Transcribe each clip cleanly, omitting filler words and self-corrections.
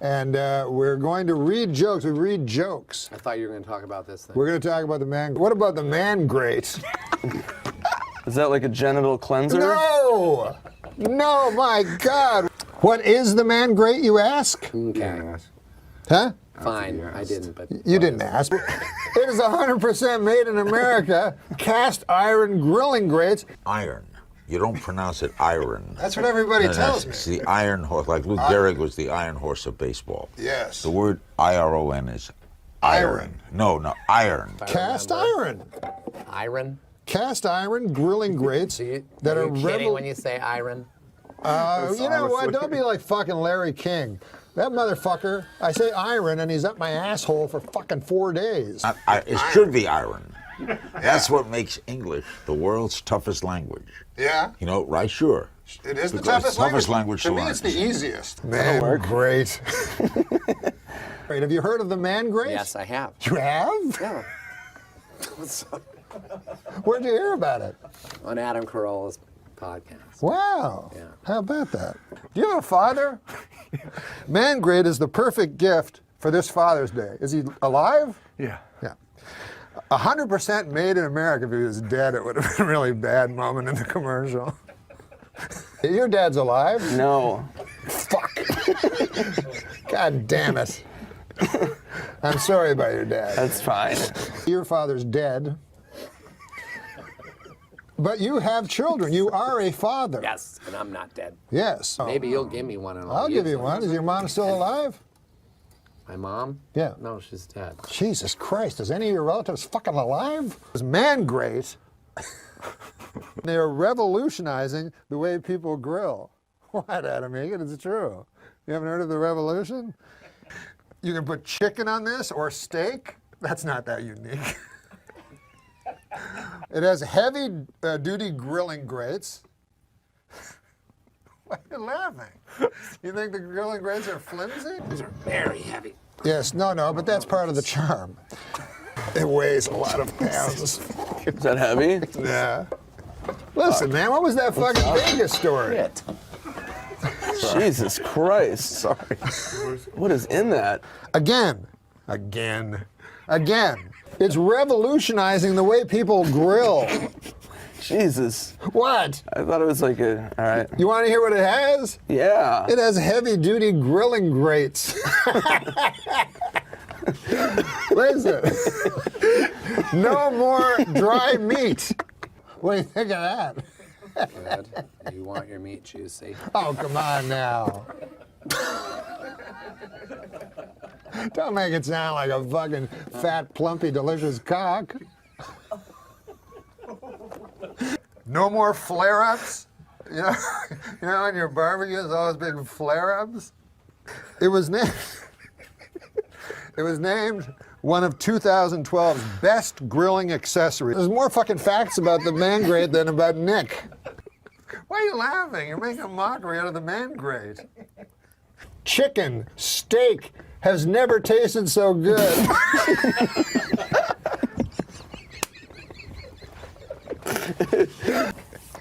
And we're going to read jokes. We read jokes. I thought you were going to talk about this thing. We're going to talk about the man. What about the man grate? Is that like a genital cleanser? No! No, my God. What is the man grate, you ask? Okay. Huh? Fine, I didn't, but... You didn't ask. It is 100% made in America. Cast iron grilling grates. Iron. You don't pronounce it iron. That's what everybody tells me. It's the iron horse. Like Lou Gehrig was the iron horse of baseball. Yes. The word I-R-O-N is iron. No, iron. Cast iron. Iron? Cast iron grilling grates that are kidding when you say iron? You know what? Don't be like fucking Larry King. That motherfucker, I say iron and he's up my asshole for fucking 4 days. It should be iron. That's what makes English the world's toughest language. Yeah? You know, right? Sure. It is the Because toughest language to me, learn. it's the easiest. Man, great. Great. Have you heard of the man grate? Yes, I have. You have? Yeah. Where'd you hear about it? On Adam Carolla's podcast. Wow. Yeah. How about that? Do you have a father? Man grate is the perfect gift for this Father's Day. Is he alive? Yeah. Yeah. 100% made in America. If he was dead, it would have been a really bad moment in the commercial. Your dad's alive? No. Fuck. God damn it. I'm sorry about your dad. That's fine. Your father's dead. But you have children. You are a father. Yes, and I'm not dead. Yes. Maybe you'll give me one and I'll give you use one. Is your mom still alive? My mom? Yeah. No, she's dead. Jesus Christ, is any of your relatives fucking alive? It's man grate. They're revolutionizing the way people grill. What, Adam Egan? It's true. You haven't heard of the revolution? You can put chicken on this or steak. That's not that unique. It has heavy duty grilling grates. Why are you laughing? You think the grilling grates are flimsy? These are very heavy. Yes, no, but that's part of the charm. It weighs a lot of pounds. Is that heavy? Yeah. Listen, man, what was that fucking Vegas story? Shit. Jesus Christ. Sorry. What is in that? Again. It's revolutionizing the way people grill. Jesus. What? I thought it was like a, all right. You want to hear what it has? Yeah. It has heavy-duty grilling grates. Listen. No more dry meat. What do you think of that? Good. You want your meat juicy. Oh, come on now. Don't make it sound like a fucking fat, plumpy, delicious cock. No more flare-ups. You know, in your barbecues, all those big flare-ups. It was named one of 2012's best grilling accessories. There's more fucking facts about the man grate than about Nick. Why are you laughing? You're making a mockery out of the man grate. Chicken, steak, has never tasted so good.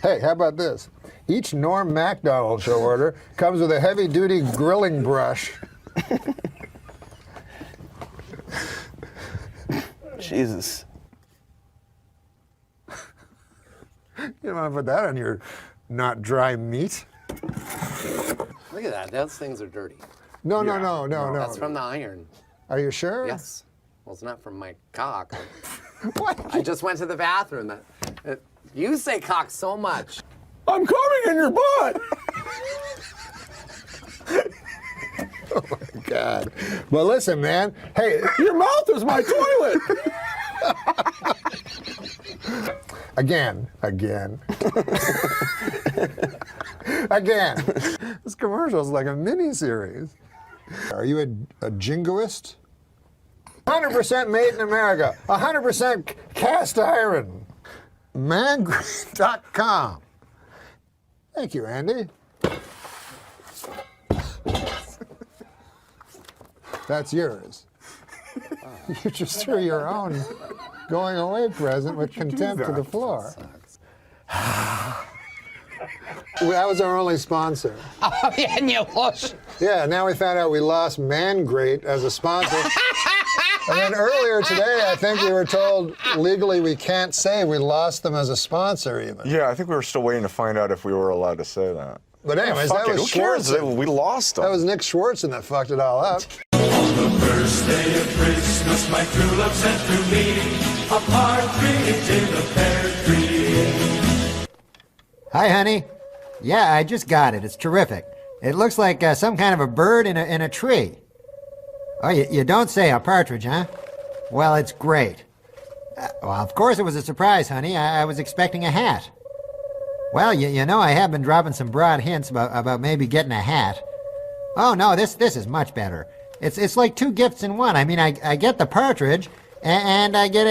Hey, how about this? Each NORM MACDONALD show order comes with a heavy-duty grilling brush. Jesus. You don't want to put that on your not dry meat? Look at that. Those things are dirty. No. That's from the iron. Are you sure? Yes. Well, it's not from my cock. What? I just went to the bathroom. You say cock so much. I'm coming in your butt. Oh my God. Well, listen, man. Hey, Your mouth is my toilet. again. This commercial is like a mini-series. Are you a jingoist? 100% made in America. 100% cast iron. Mangrate.com. Thank you, Andy. That's yours. You just threw your own going away present with contempt to the floor. That was our only sponsor. Bien, you hush. Yeah, now we found out we lost Man Great as a sponsor. And then earlier today, I think we were told legally we can't say we lost them as a sponsor even. Yeah, I think we were still waiting to find out if we were allowed to say that. But anyways, Fuck that it, was who cares? Schwartzen. We lost them. That was Nick Schwartzen that fucked it all up. On the first day of Christmas, my true love sent to me a partridge in a pear tree. Hi, honey. Yeah, I just got it. It's terrific. It looks like some kind of a bird in a tree. Oh, you don't say a partridge, huh? Well, it's great. Well, of course it was a surprise, honey. I was expecting a hat. Well, you know, I have been dropping some broad hints about maybe getting a hat. Oh, no, this is much better. It's like two gifts in one. I mean, I get the partridge, and I get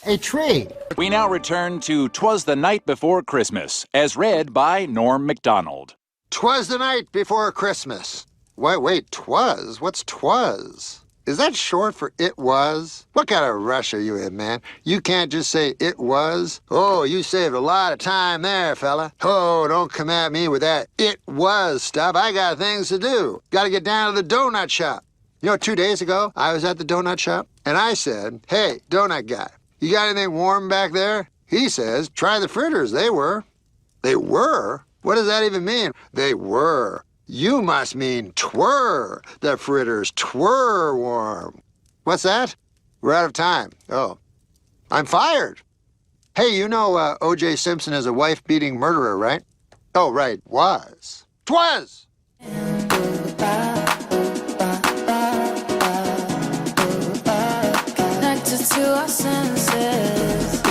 a tree. We now return to 'Twas the Night Before Christmas, as read by Norm MacDonald. 'Twas the night before Christmas. Wait, 'twas? What's 'twas? Is that short for it was? What kind of rush are you in, man? You can't just say it was. Oh, you saved a lot of time there, fella. Oh, don't come at me with that it was stuff. I got things to do. Got to get down to the donut shop. You know, 2 days ago, I was at the donut shop, and I said, hey, donut guy, you got anything warm back there? He says, try the fritters. They were. They were? What does that even mean? They were. You must mean twere. The fritters twere warm. What's that? We're out of time. Oh. I'm fired. Hey, you know O.J. Simpson is a wife-beating murderer, right? Oh, right. Was. 'Twas! Connected to our senses.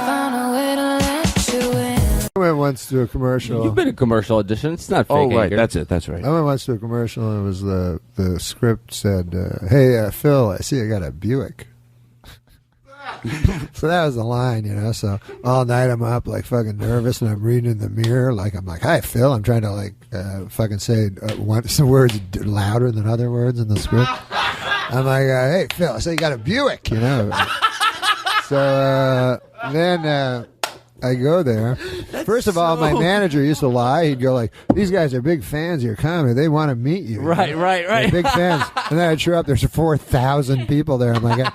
Found a way to let you in. I went once to a commercial. You've been a commercial audition. It's not fake. Oh, right. Anger. That's it. That's right. I went once to a commercial, and it was the script said, hey, Phil, I see I got a Buick. So that was the line, you know. So all night I'm up like fucking nervous, and I'm reading in the mirror like I'm like, hi, Phil. I'm trying to like fucking say some words louder than other words in the script. I'm like, hey, Phil, I say you got a Buick, you know. So then I go there. First of all, my manager used to lie. He'd go like, these guys are big fans of your comedy. They want to meet you. Right. They're big fans. And then I'd show up. There's 4,000 people there. I'm like,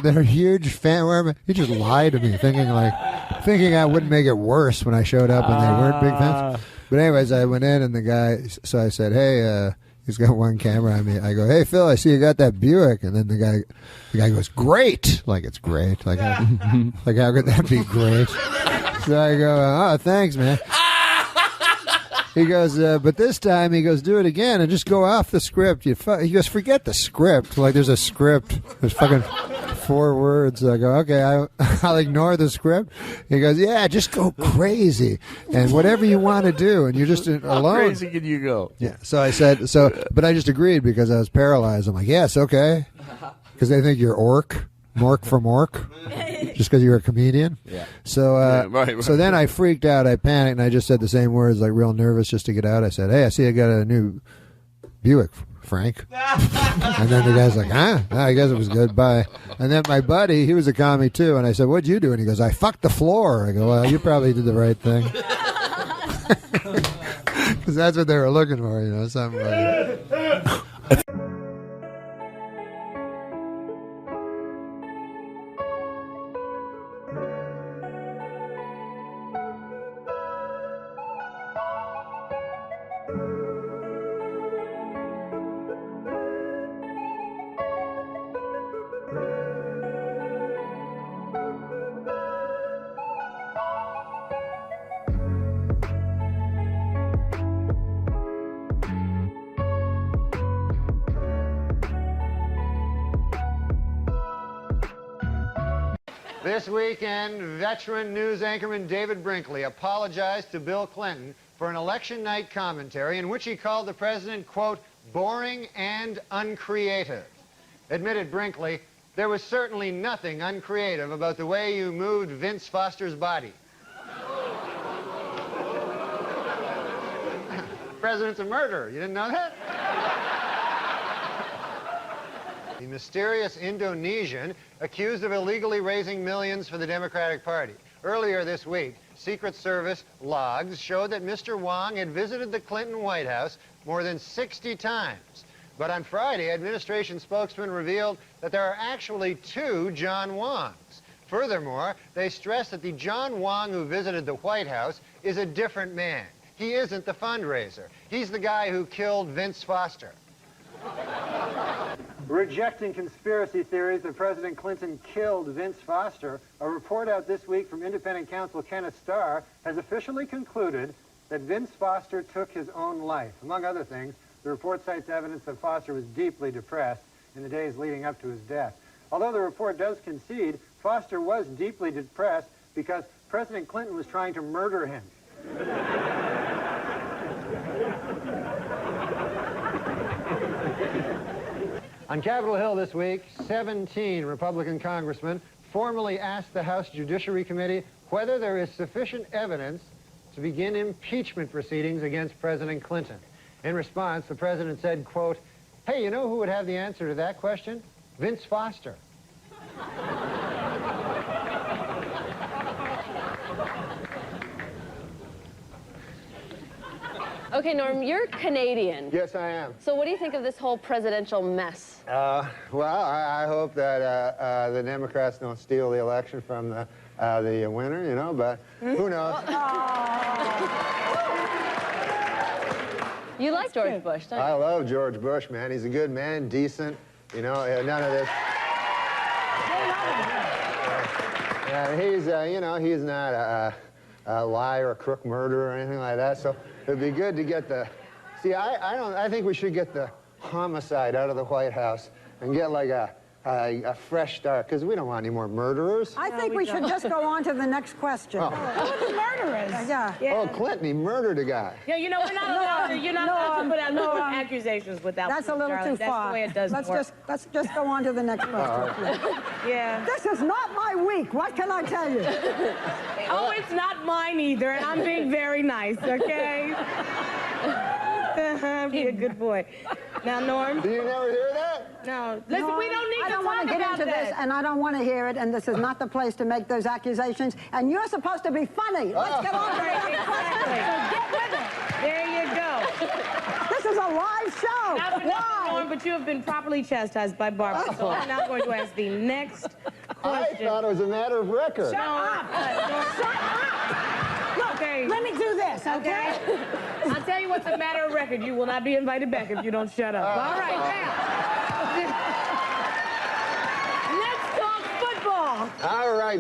they're huge fan. Where am I? He just lied to me, thinking I wouldn't make it worse when I showed up and they weren't big fans. But anyways, I went in and the guy. So I said, hey, he's got one camera on me. I go, hey Phil, I see you got that Buick. And then the guy goes, great, like it's great, like how could that be great? So I go, oh, thanks, man. He goes, but this time, he goes, do it again and just go off the script. He goes, forget the script. Like, there's a script. There's fucking 4 words. I go, okay, I'll ignore the script. He goes, yeah, just go crazy and whatever you want to do. And you're just alone. How crazy can you go? Yeah. So I said, but I just agreed because I was paralyzed. I'm like, yes, okay. Because they think you're Mork from Ork, just because you're a comedian. Yeah. So, right. So then I freaked out. I panicked, and I just said the same words, like real nervous, just to get out. I said, "Hey, I see I got a new Buick, Frank." And then the guy's like, "Huh? Oh, I guess it was good. Bye." And then my buddy, he was a commie too, and I said, "What'd you do?" And he goes, "I fucked the floor." I go, "Well, you probably did the right thing." Because that's what they were looking for, you know, something like This weekend, veteran news anchorman David Brinkley apologized to Bill Clinton for an election night commentary in which he called the president, quote, boring and uncreative. Admitted Brinkley, there was certainly nothing uncreative about the way you moved Vince Foster's body. The president's a murderer. You didn't know that? The mysterious Indonesian accused of illegally raising millions for the Democratic Party. Earlier this week, Secret Service logs showed that Mr. Wong had visited the Clinton White House more than 60 times. But on Friday, administration spokesman revealed that there are actually 2 John Wongs. Furthermore, they stressed that the John Wong who visited the White House is a different man. He isn't the fundraiser. He's the guy who killed Vince Foster. Rejecting conspiracy theories that President Clinton killed Vince Foster, a report out this week from independent counsel Kenneth Starr has officially concluded that Vince Foster took his own life. Among other things, the report cites evidence that Foster was deeply depressed in the days leading up to his death. Although the report does concede Foster was deeply depressed because President Clinton was trying to murder him. On Capitol Hill this week, 17 Republican congressmen formally asked the House Judiciary Committee whether there is sufficient evidence to begin impeachment proceedings against President Clinton. In response, the president said, quote, "Hey, you know who would have the answer to that question? Vince Foster." Okay, Norm, you're Canadian. Yes, I am. So what do you think of this whole presidential mess? Well, I hope that the Democrats don't steal the election from the winner, you know, but who knows? You like George Bush, don't you? I love George Bush, man. He's a good man, decent, you know, none of this. He's, you know, he's not a liar, a crook, murderer, or anything like that. So it'd be good to get the. See, I think we should get the homicide out of the White House and get like a fresh start, because we don't want any more murderers. I think we should just go on to the next question. Oh. Who's the murderers? Yeah. Oh, Clinton, he murdered a guy. Yeah, you know, we're not allowed you're not allowed to put out no accusations without That's a little darling. too far. That's the way it does work. Let's just go on to the next question. Yeah. This is not my week. What can I tell you? Oh, it's not mine either, and I'm being very nice, okay? Be a good boy. Now, Norm. Do you never hear that? No. Listen, No, we don't need I to don't want talk to get about into that. this, and I don't want to hear it, and this is not the place to make those accusations, and you're supposed to be funny. Let's get on to the next question. So get with it. There you go. This is a live show. Not for nothing, Why? Norm, but you have been properly chastised by Barbara, so I'm now going to ask the next I question. thought it was a matter of record. Shut up. Shut up. Look, Okay. let me do this, okay? I'll tell you what's a matter of record. You will not be invited back if you don't shut up. All right, now. Let's talk football. All right,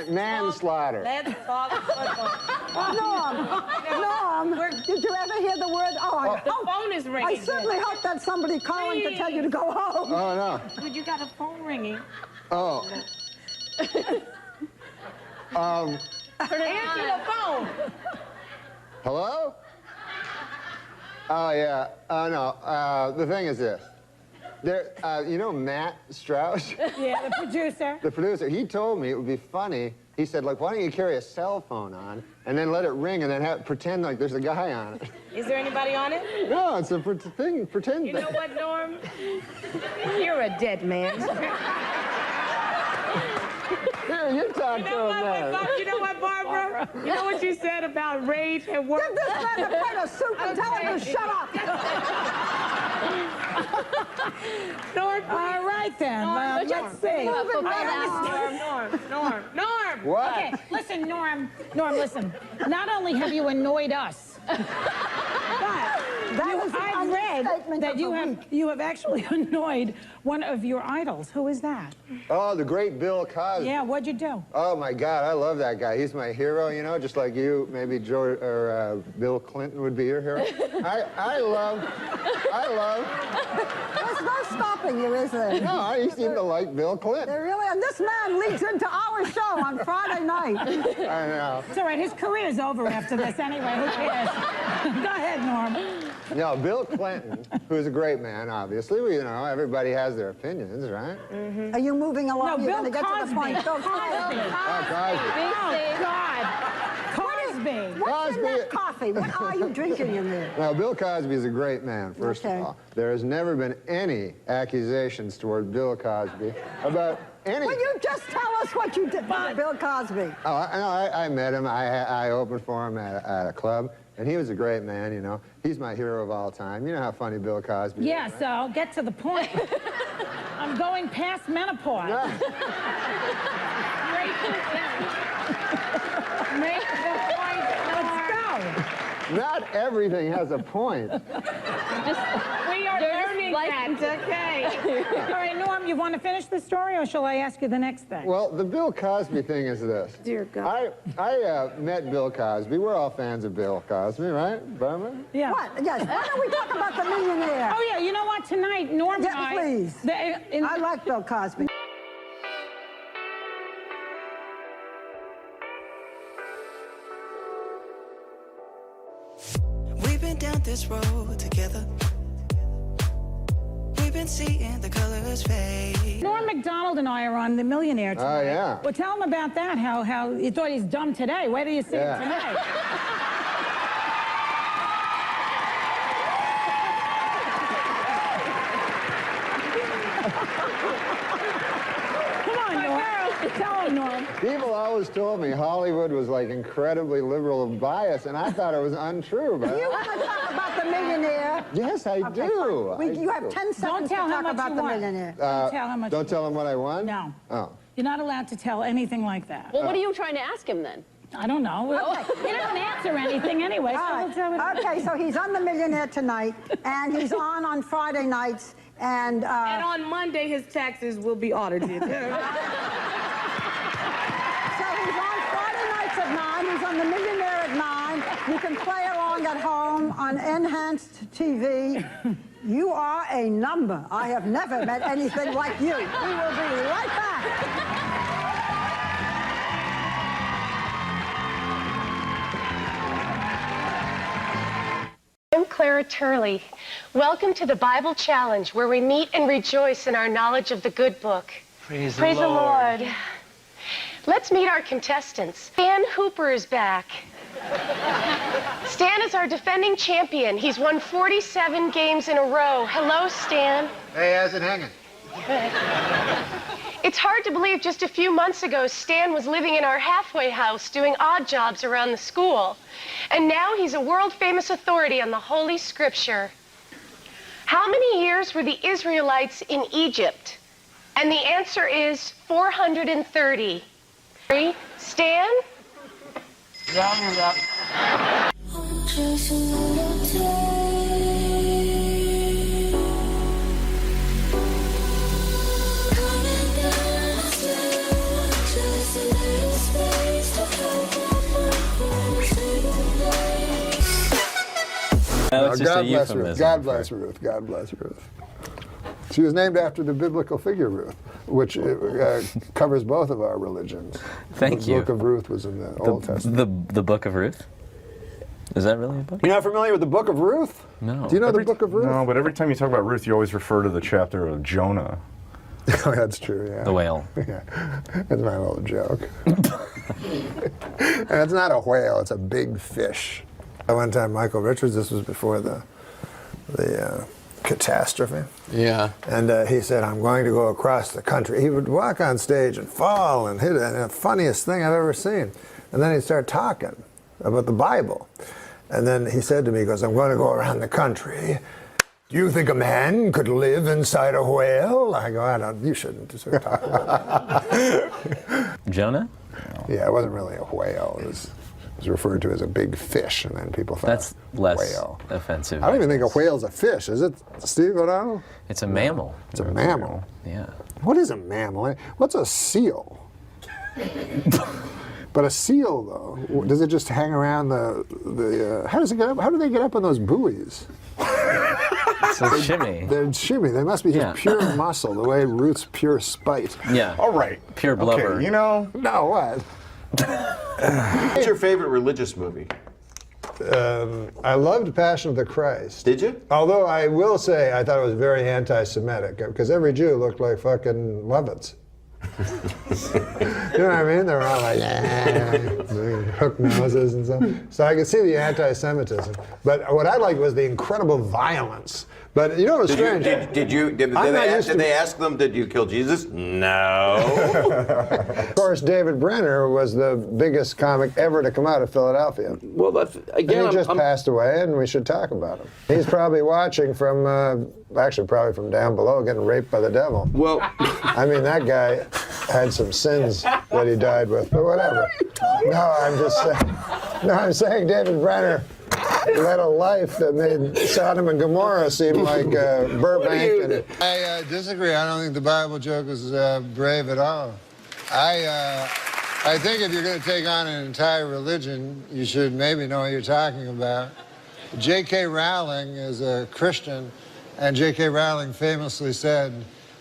manslaughter. Let's talk football. Norm, did you ever hear the word? The phone is ringing. I certainly hope that's somebody calling to tell you to go home. Oh, no. Dude, you got a phone ringing. Oh. Answer the phone. Hello? Oh, yeah. Oh, no. The thing is this. There, you know Matt Strauss? Yeah, the producer. The producer, he told me it would be funny. He said, like, why don't you carry a cell phone on and then let it ring and then pretend like there's a guy on it? Is there anybody on it? No, it's a thing, pretend You know what, Norm? You're a dead man. Here, you talk to him, man. You know what, Barbara? You know what you said about rage at work? Give this man a plate of soup and tell him to shut up. Norm, All right, then. Let's see. Norm. What? Okay, listen, Norm, listen. Not only have you annoyed us, but I've read that you have actually annoyed one of your idols. Who is that? Oh, the great Bill Cosby. Yeah, what'd you do? Oh, my God, I love that guy. He's my hero, you know, just like you, maybe George, or Bill Clinton would be your hero. I love. There's no stopping you, is there? No, I seem to like Bill Clinton. There really, and this man leads into our show on Friday night. I know. It's all right, his career's over after this anyway. Who cares? Go ahead, Norm. No, Bill Clinton, who's a great man, obviously. Well, you know, everybody has their opinions, right? Mm-hmm. Are you moving along? No, You're Bill going to get to the point. Cosby. Bill Cosby. Oh, Cosby. Oh, God. Cosby. What's in Cosby. that coffee? What are you drinking in there? Now, Bill Cosby is a great man, first Okay. of all. There has never been any accusations toward Bill Cosby about Will you just tell us what you did by Bill Cosby? Oh, I met him. I opened for him at a club, and he was a great man, you know. He's my hero of all time. You know how funny Bill Cosby is, Yeah, right? so I'll get to the point. I'm going past menopause. Make the point. Let's go. Not everything has a point. We are learning that, okay? All right, Norm, you want to finish the story, or shall I ask you the next thing? Well, the Bill Cosby thing is this. Dear God. I met Bill Cosby. We're all fans of Bill Cosby, right, Barbara? Yeah. What? Yes. Why don't we talk about the millionaire? Oh, yeah, you know what? Tonight, Norm and I... Please. I like Bill Cosby. We've been down this road together. We've been seeing the colors fade. Norm MacDonald and I are on The Millionaire tonight. Oh, yeah. Well, tell him about that, how you thought he's dumb today. Where do you see him tonight? Come on, Norm. Tell him, Norm. People always told me Hollywood was like incredibly liberal and biased, and I thought it was untrue. But You want to talk about the millionaire? yes, I do. You have 10 seconds to tell how talk much about you the won. millionaire. Don't tell how much. Don't tell him what I won? No. Oh. You're not allowed to tell anything like that. Well, what are you trying to ask him then? I don't know. He doesn't answer anything anyway. So All we'll tell him. right. Okay, so he's on The Millionaire tonight, and he's on Friday nights, and on Monday, his taxes will be audited. so he's on Friday nights at 9. He's on The Millionaire at 9. You can play along at home on enhanced TV. You are a number. I have never met anything like you. We will be right back. I'm Clara Turley. Welcome to the Bible Challenge, where we meet and rejoice in our knowledge of the good book. Praise the Lord. Let's meet our contestants. Stan Hooper is back. Stan is our defending champion. He's won 47 games in a row. Hello, Stan. Hey, how's it hanging? It's hard to believe just a few months ago, Stan was living in our halfway house doing odd jobs around the school. And now he's a world-famous authority on the Holy Scripture. How many years were the Israelites in Egypt? And the answer is 430. Stan? Just a little taste. Coming downstairs, just a little space to help my friends take place. God bless Ruth. God bless Ruth. God bless Ruth. She was named after the biblical figure Ruth, which covers both of our religions. Thank you. The book of Ruth was in the Old Testament. The book of Ruth? Is that really a book? You're not familiar with the book of Ruth? No. Do you know the book of Ruth? No, but every time you talk about Ruth, you always refer to the chapter of Jonah. Oh, that's true, yeah. The whale. Yeah, that's my little joke. And it's not a whale, it's a big fish. One time, Michael Richards, this was before the catastrophe. Yeah. And he said, I'm going to go across the country. He would walk on stage and fall and hit it, and the funniest thing I've ever seen. And then he'd start talking about the Bible. And then he said to me, he goes, I'm going to go around the country. Do you think a man could live inside a whale? I go, I don't, you shouldn't start talking about that. Jonah? Yeah, it wasn't really a whale. It was referred to as a big fish, and then people thought That's less whale. offensive. I don't even think a whale's a fish, is it, Steve O'Donnell? It's a mammal. It's a mammal. Yeah. What is a mammal? What's a seal? But a seal, though, does it just hang around the how does it get up? How do they get up on those buoys? It's a shimmy. They're shimmy. They must be just pure muscle, the way Ruth's pure spite. Yeah. All right. Pure blubber. Okay, you know. No, what? What's your favorite religious movie? I loved Passion of the Christ. Did you? Although I will say I thought it was very anti-Semitic, because every Jew looked like fucking Lovitz. You know what I mean? They're all like, hook noses and stuff. So I could see the anti-Semitism. But what I liked was the incredible violence. But you know what was strange? Did they ask them, did you kill Jesus? No. Of course, David Brenner was the biggest comic ever to come out of Philadelphia. Well, that's, again, and he just passed away, and we should talk about him. He's probably watching from, actually probably from down below, getting raped by the devil. Well, I mean, that guy had some sins that he died with, but whatever. No, I'm just saying. No, I'm saying David Brenner led a life that made Sodom and Gomorrah seem like Burbank. I disagree. I don't think the Bible joke is brave at all. I think if you're going to take on an entire religion, you should maybe know what you're talking about. J.K. Rowling is a Christian, and J.K. Rowling famously said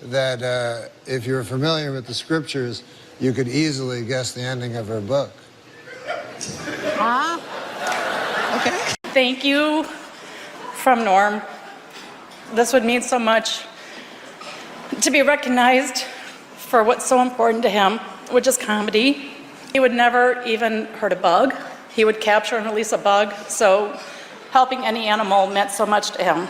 that if you're familiar with the scriptures, you could easily guess the ending of her book. Huh? Okay. Thank you from Norm. This would mean so much to be recognized for what's so important to him, which is comedy. He would never even hurt a bug. He would capture and release a bug, so helping any animal meant so much to him.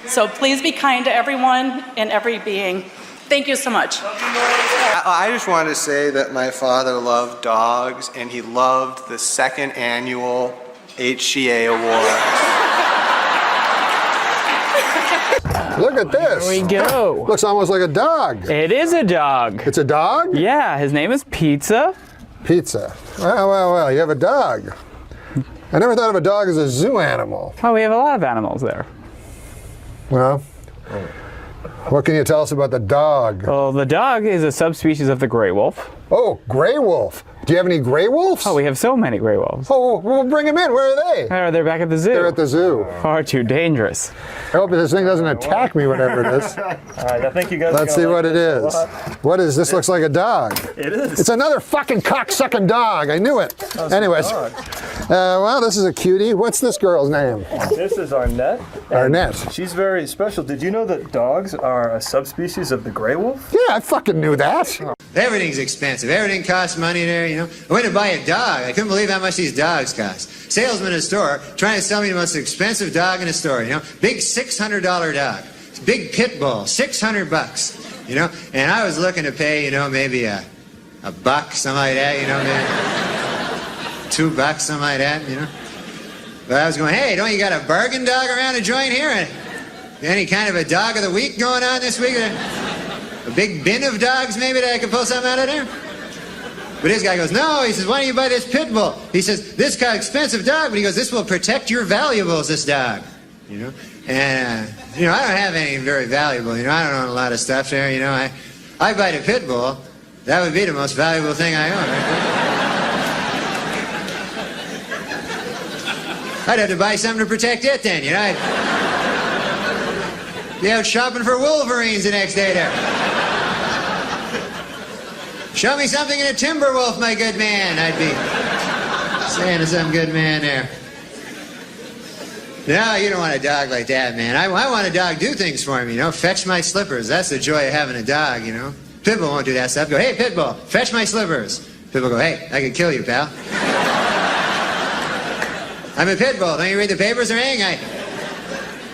So please be kind to everyone and every being. Thank you so much. I just wanted to say that my father loved dogs, and he loved the second annual HCA Award. Look at this. There we go. Looks almost like a dog. It is a dog. It's a dog? Yeah, his name is Pizza. Pizza. Well, you have a dog. I never thought of a dog as a zoo animal. Oh, we have a lot of animals there. Well, what can you tell us about the dog? Well, the dog is a subspecies of the gray wolf. Oh, gray wolf. Do you have any gray wolves? Oh, we have so many gray wolves. Oh, well, bring them in. Where are they? They're back at the zoo. They're at the zoo. Far too dangerous. I hope this thing doesn't attack me, whatever it is. All right, I think you guys. Let's see what it is. What is this? Looks like a dog. It is. It's another fucking cock-sucking dog. I knew it. Anyways, well, this is a cutie. What's this girl's name? This is Arnett. Arnett. She's very special. Did you know that dogs are a subspecies of the gray wolf? Yeah, I fucking knew that. Everything's expensive. Everything costs money there, you know. I went to buy a dog. I couldn't believe how much these dogs cost. Salesman in a store trying to sell me the most expensive dog in a store, you know. Big $600 dog. Big pit bull, $600, you know. And I was looking to pay, you know, maybe a buck, something like that, you know, maybe $2, something like that, you know. But I was going, hey, don't you got a bargain dog around the joint here? Any kind of a dog of the week going on this week? A big bin of dogs maybe that I could pull something out of there? But this guy goes, no, he says, why don't you buy this pit bull? He says, this kind of expensive dog, but he goes, this will protect your valuables, this dog. You know? And, you know, I don't have any very valuable, you know, I don't own a lot of stuff there, you know. I buy the pit bull, that would be the most valuable thing I own, right? I'd have to buy something to protect it then, you know. I'd be out shopping for Wolverines the next day there. Show me something in a timber wolf, my good man. I'd be saying to some good man there. No, you don't want a dog like that, man. I want a dog do things for me, you know. Fetch my slippers. That's the joy of having a dog, you know. Pitbull won't do that stuff. Go, hey, Pitbull, fetch my slippers. Pitbull go, hey, I could kill you, pal. I'm a Pitbull. Don't you read the papers or anything?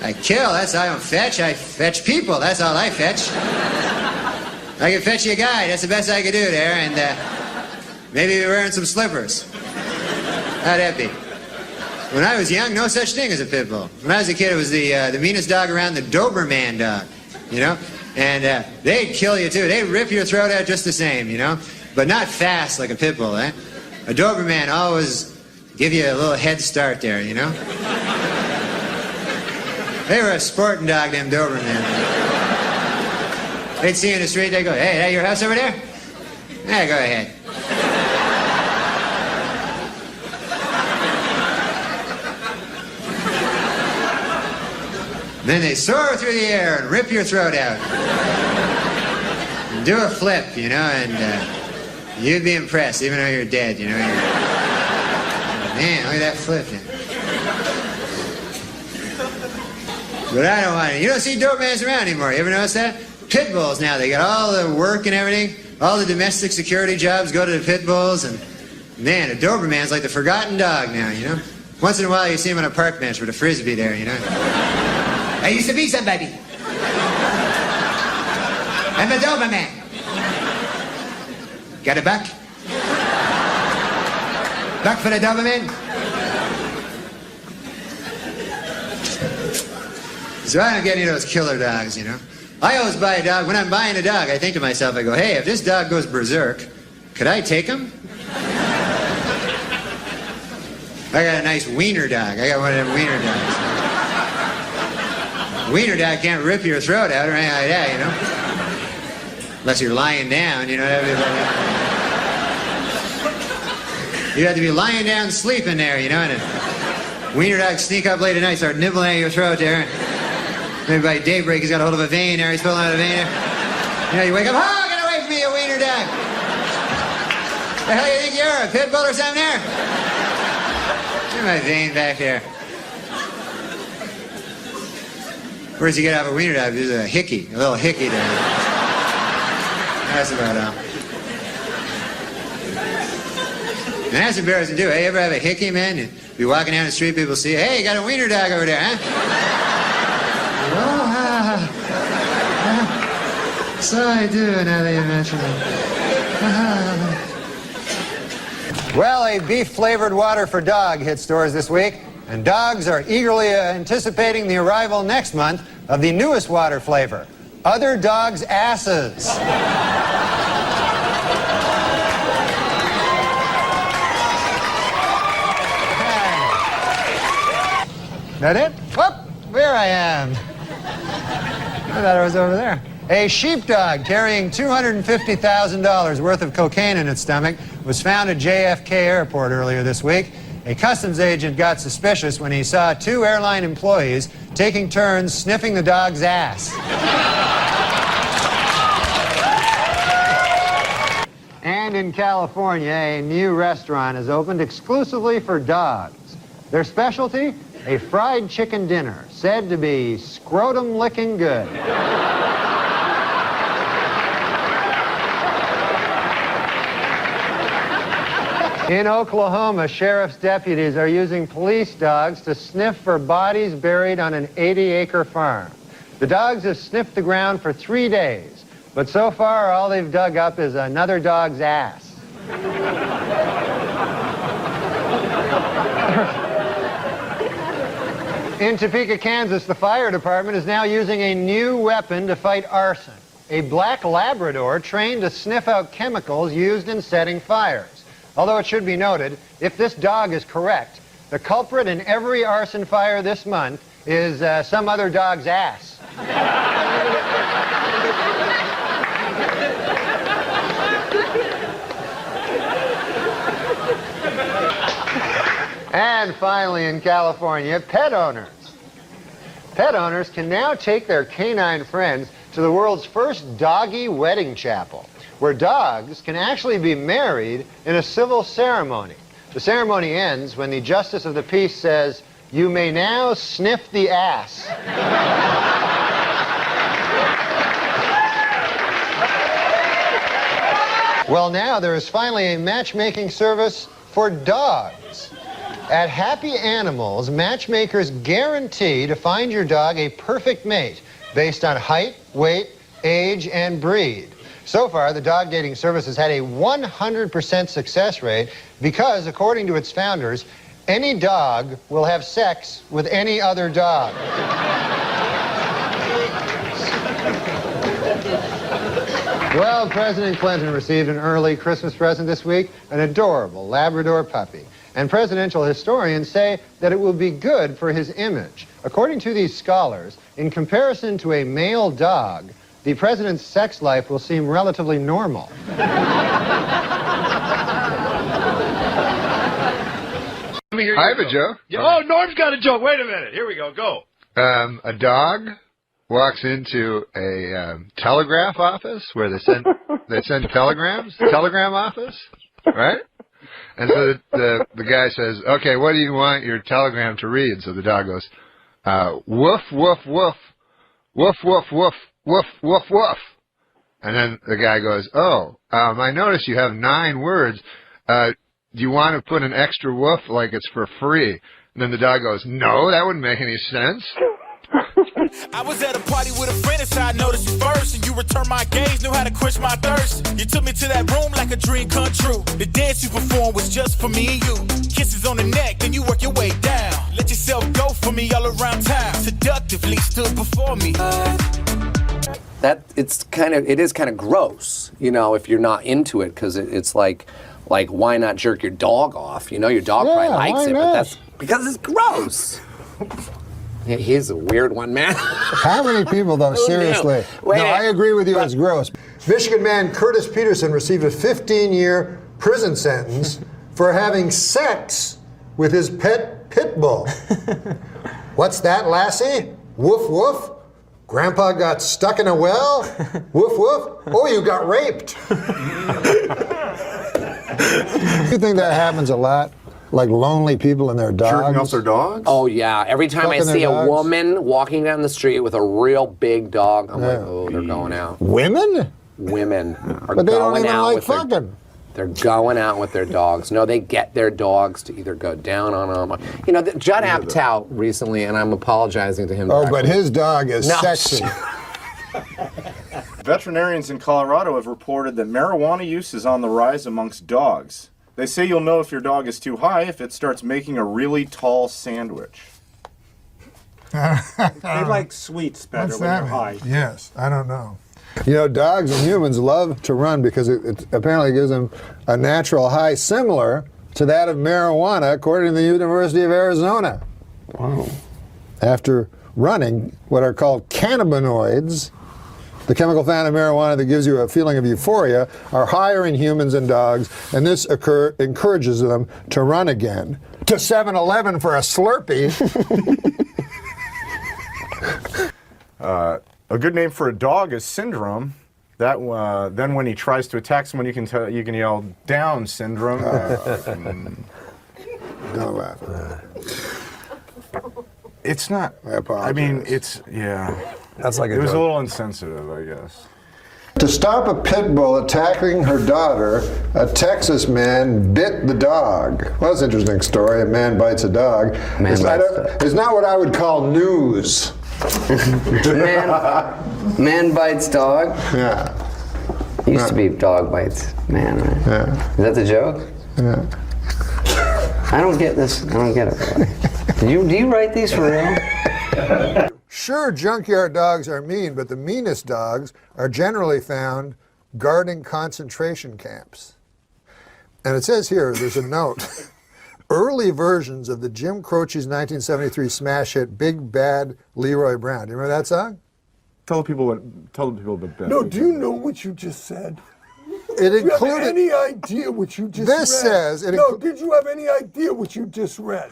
I kill. That's all I don't fetch. I fetch people. That's all I fetch. I can fetch you a guy. That's the best I could do there. And maybe you're wearing some slippers. How'd that be? When I was young, no such thing as a pit bull. When I was a kid, it was the meanest dog around, the Doberman dog, you know? And they'd kill you, too. They'd rip your throat out just the same, you know? But not fast like a pit bull, eh? A Doberman always give you a little head start there, you know? They were a sporting dog, them Doberman. They'd see you in the street, they'd go, hey, that your house over there? Yeah, go ahead. Then they soar through the air and rip your throat out. And do a flip, you know, and you'd be impressed, even though you're dead, you know. Man, look at that flip. But I don't want it. You don't see Dobermans around anymore. You ever notice that? Pit bulls now, they got all the work and everything. All the domestic security jobs go to the pit bulls, and man, a Doberman's like the forgotten dog now, you know? Once in a while you see him on a park bench with a frisbee there, you know? I used to be somebody. I'm a Doberman. Got a buck? Buck for the Doberman? So I don't get any of those killer dogs, you know? I always buy a dog. When I'm buying a dog, I think to myself, I go, hey, if this dog goes berserk, could I take him? I got a nice wiener dog. I got one of them wiener dogs. Wiener dog can't rip your throat out or anything like that, you know? Unless you're lying down, you know. You have to be lying down sleeping there, you know, and a wiener dog sneak up late at night, start nibbling at your throat there. Maybe by daybreak he's got a hold of a vein there, he's pulling out a vein there. You know, you wake up, oh, get away from me, you wiener dog. The hell you think you are, a pit bull or something there? Get my vein back there. Where's you get off a wiener dog? There's a hickey, a little hickey there. That's about all. And that's embarrassing too. Hey, you ever have a hickey, man? You be walking down the street, people see you, hey, you got a wiener dog over there, huh? So I do, now that you mention it. Well, a beef-flavored water for dog hit stores this week, and dogs are eagerly anticipating the arrival next month of the newest water flavor, other dogs' asses. That it? Whoop! There I am. I thought I was over there. A sheepdog carrying $250,000 worth of cocaine in its stomach was found at JFK Airport earlier this week. A customs agent got suspicious when he saw two airline employees taking turns sniffing the dog's ass. And in California, a new restaurant has opened exclusively for dogs. Their specialty? A fried chicken dinner, said to be scrotum-licking good. In Oklahoma, sheriff's deputies are using police dogs to sniff for bodies buried on an 80-acre farm. The dogs have sniffed the ground for 3 days, but so far all they've dug up is another dog's ass. In Topeka, Kansas, the fire department is now using a new weapon to fight arson. A black Labrador trained to sniff out chemicals used in setting fires. Although it should be noted, if this dog is correct, the culprit in every arson fire this month is some other dog's ass. And finally, in California, pet owners. Pet owners can now take their canine friends to the world's first doggy wedding chapel, where dogs can actually be married in a civil ceremony. The ceremony ends when the justice of the peace says, "You may now sniff the ass." Well, now there is finally a matchmaking service for dogs. At Happy Animals, matchmakers guarantee to find your dog a perfect mate based on height, weight, age, and breed. So far, the dog dating service has had a 100% success rate because, according to its founders, any dog will have sex with any other dog. Well, President Clinton received an early Christmas present this week, an adorable Labrador puppy. And presidential historians say that it will be good for his image. According to these scholars, in comparison to a male dog, the president's sex life will seem relatively normal. I have a joke. Oh, Norm's got a joke. Wait a minute. Here we go. Go. A dog walks into a telegraph office where they send telegrams. Telegram office, right? And so the guy says, "Okay, what do you want your telegram to read?" So the dog goes, "Woof, woof, woof, woof, woof, woof, woof, woof, woof." And then the guy goes, oh, I noticed you have 9 words. Do you want to put an extra woof like it's for free? And then the dog goes, no, that wouldn't make any sense. I was at a party with a friend and I noticed you first, and you returned my gaze, knew how to quench my thirst. You took me to that room like a dream come true. The dance you performed was just for me and you. Kisses on the neck, then you work your way down. Let yourself go for me all around town. Seductively stood before me. That it is kind of gross, you know, if you're not into it, because it's like why not jerk your dog off? You know, your dog probably likes it, but that's because it's gross. Yeah, he's a weird one, man. How many people, though, seriously? No, I agree with you, it's gross. Michigan man Curtis Peterson received a 15-year prison sentence for having sex with his pet pit bull. What's that, lassie? Woof, woof. Grandpa got stuck in a well? Woof, woof. Oh, you got raped. You think that happens a lot? Like lonely people and their dogs? Jerking off their dogs? Oh, yeah. Every time I see a woman walking down the street with a real big dog, I'm like, oh, they're going out. Women? Women are but they don't going even out like with fucking. They're going out with their dogs. No, they get their dogs to either go down on them. You know, Judd Apatow recently, and I'm apologizing to him. Oh, but his dog is sexy. Veterinarians in Colorado have reported that marijuana use is on the rise amongst dogs. They say you'll know if your dog is too high if it starts making a really tall sandwich. They like sweets better when they're high. Yes, I don't know. You know, dogs and humans love to run because it apparently gives them a natural high similar to that of marijuana, according to the University of Arizona. Wow. After running what are called cannabinoids, the chemical found in marijuana that gives you a feeling of euphoria, are higher in humans and dogs, and this encourages them to run again. To 7-Eleven for a Slurpee. A good name for a dog is Syndrome. That then when he tries to attack someone, you can yell Down Syndrome. Don't laugh. It's not. I mean, it's That's like it was a little insensitive, I guess. To stop a pit bull attacking her daughter, a Texas man bit the dog. Well, that's an interesting story. A man bites a dog. It's not what I would call news. Man bites dog? Yeah. Used to be dog bites man, right? Yeah. Is that the joke? Yeah. I don't get this. I don't get it, really. Do you write these for real? Sure, junkyard dogs are mean, but the meanest dogs are generally found guarding concentration camps. And it says here, there's a note, early versions of the Jim Croce's 1973 smash hit Big Bad Leroy Brown. Do you remember that song? Tell the people about Ben. No, do you know what you just said? It Did you have included. any idea what you just read? This says. No, did you have any idea what you just read?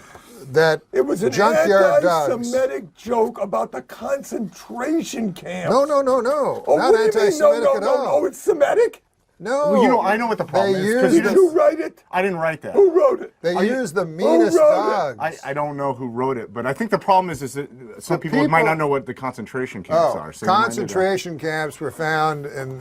That it was an junkyard dogs. anti-Semitic joke about the concentration camps. No. Oh, Not what do you mean? anti-Semitic at all. No, it's Semitic? No. Well, you know, I know what the problem is. Did you write it? I didn't write that. Who wrote it? They use the meanest dogs. I don't know who wrote it, but I think the problem is that some people might not know what the concentration camps are. So concentration camps were found in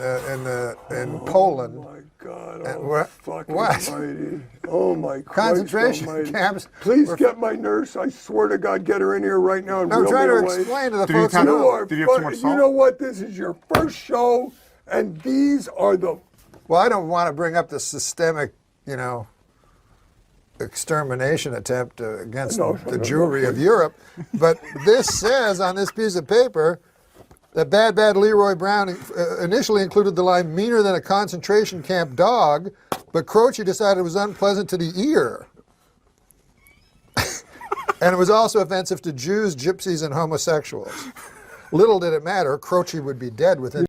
Poland. Oh my God! What? Almighty. Oh my God! Concentration camps. Please get my nurse. I swear to God, get her in here right now and I'm reel trying me to away. explain to the folks who know. Did you have too much salt? You know what? This is your first show, and these are the. Well, I don't want to bring up the systemic, extermination attempt against the Jewry of Europe, but this says on this piece of paper that Bad Leroy Brown initially included the line meaner than a concentration camp dog, but Croce decided it was unpleasant to the ear. And it was also offensive to Jews, gypsies, and homosexuals. Little did it matter, Croce would be dead within.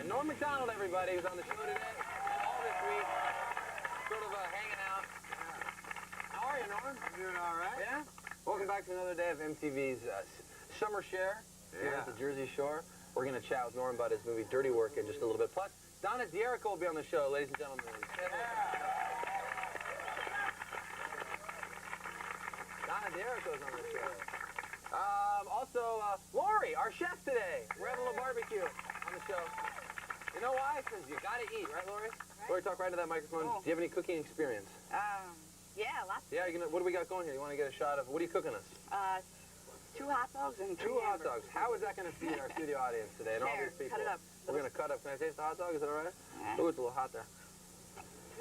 NORM MACDONALD, everybody, who's on the show today and all this week, sort of hanging out. How are you, Norm? Doing all right. Yeah? Welcome back to another day of MTV's Summer Share here at the Jersey Shore. We're going to chat with Norm about his movie Dirty Work in just a little bit. Plus, Donna D'Erico will be on the show, ladies and gentlemen. Donna D'Erico's on the show. Also, Lori, our chef today. We're having a little barbecue on the show. You know why? Because you got to eat, right, Lori? Right. Lori, talk right to that microphone. Oh. Do you have any cooking experience? Yeah, lots. Yeah, what do we got going here? You want to get a shot of, what are you cooking us? 2 hot dogs and 3 2 hot hamburgers. dogs. How is that going to feed our studio audience today and all There, these people? cut it up. We're going to cut up. Can I taste the hot dog? Is that all right? Yeah. Oh, it's a little hot there.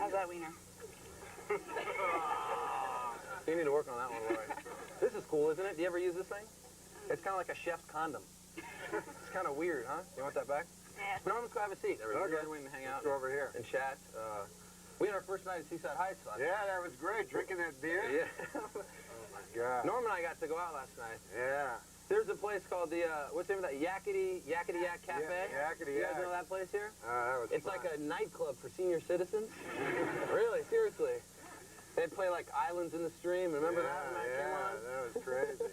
How's that wiener? You need to work on that one, Lori. This is cool, isn't it? Do you ever use this thing? It's kind of like a chef's condom. It's kind of weird, huh? You want that back? Yeah. No, let's go have a seat. There we go. Okay. We can hang out. Let's go over here. And chat. We had our first night at Seaside Heights last night. Yeah, that was great. Drinking that beer. Yeah. Oh my God. Norm and I got to go out last night. Yeah. There's a place called the, what's the name of that? Yakety Yak Cafe? Yeah, Yakety You guys Yak. know that place here? That was It's fun. like a nightclub for senior citizens. Really, seriously. They'd play like Islands in the Stream. Remember that when that came on? That was crazy.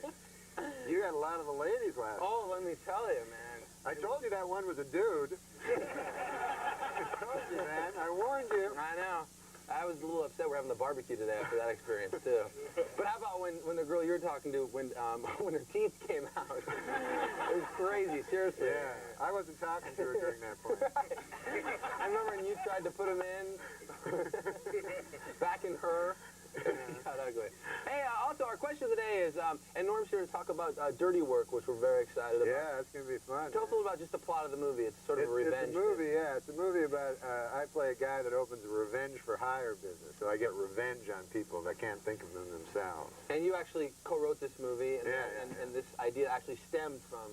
You had a lot of the ladies last. Oh, let me tell you, man. I told you that one was a dude. I told you, man. I warned you. I know. I was a little upset we're having the barbecue today after that experience, too. But how about when the girl you were talking to, when her teeth came out? It was crazy, seriously. Yeah, I wasn't talking to her during that point. I remember when you tried to put them in, back in her. Got ugly. Hey, also, our question of the day is, and Norm's here to talk about Dirty Work, which we're very excited about. Yeah, it's going to be fun. Tell us a little about just the plot of the movie. It's sort of a revenge. It's a movie, yeah. It's a movie about, I play a guy that opens a revenge for hire business. So I get revenge on people that can't think of them themselves. And you actually co-wrote this movie, and, and this idea actually stemmed from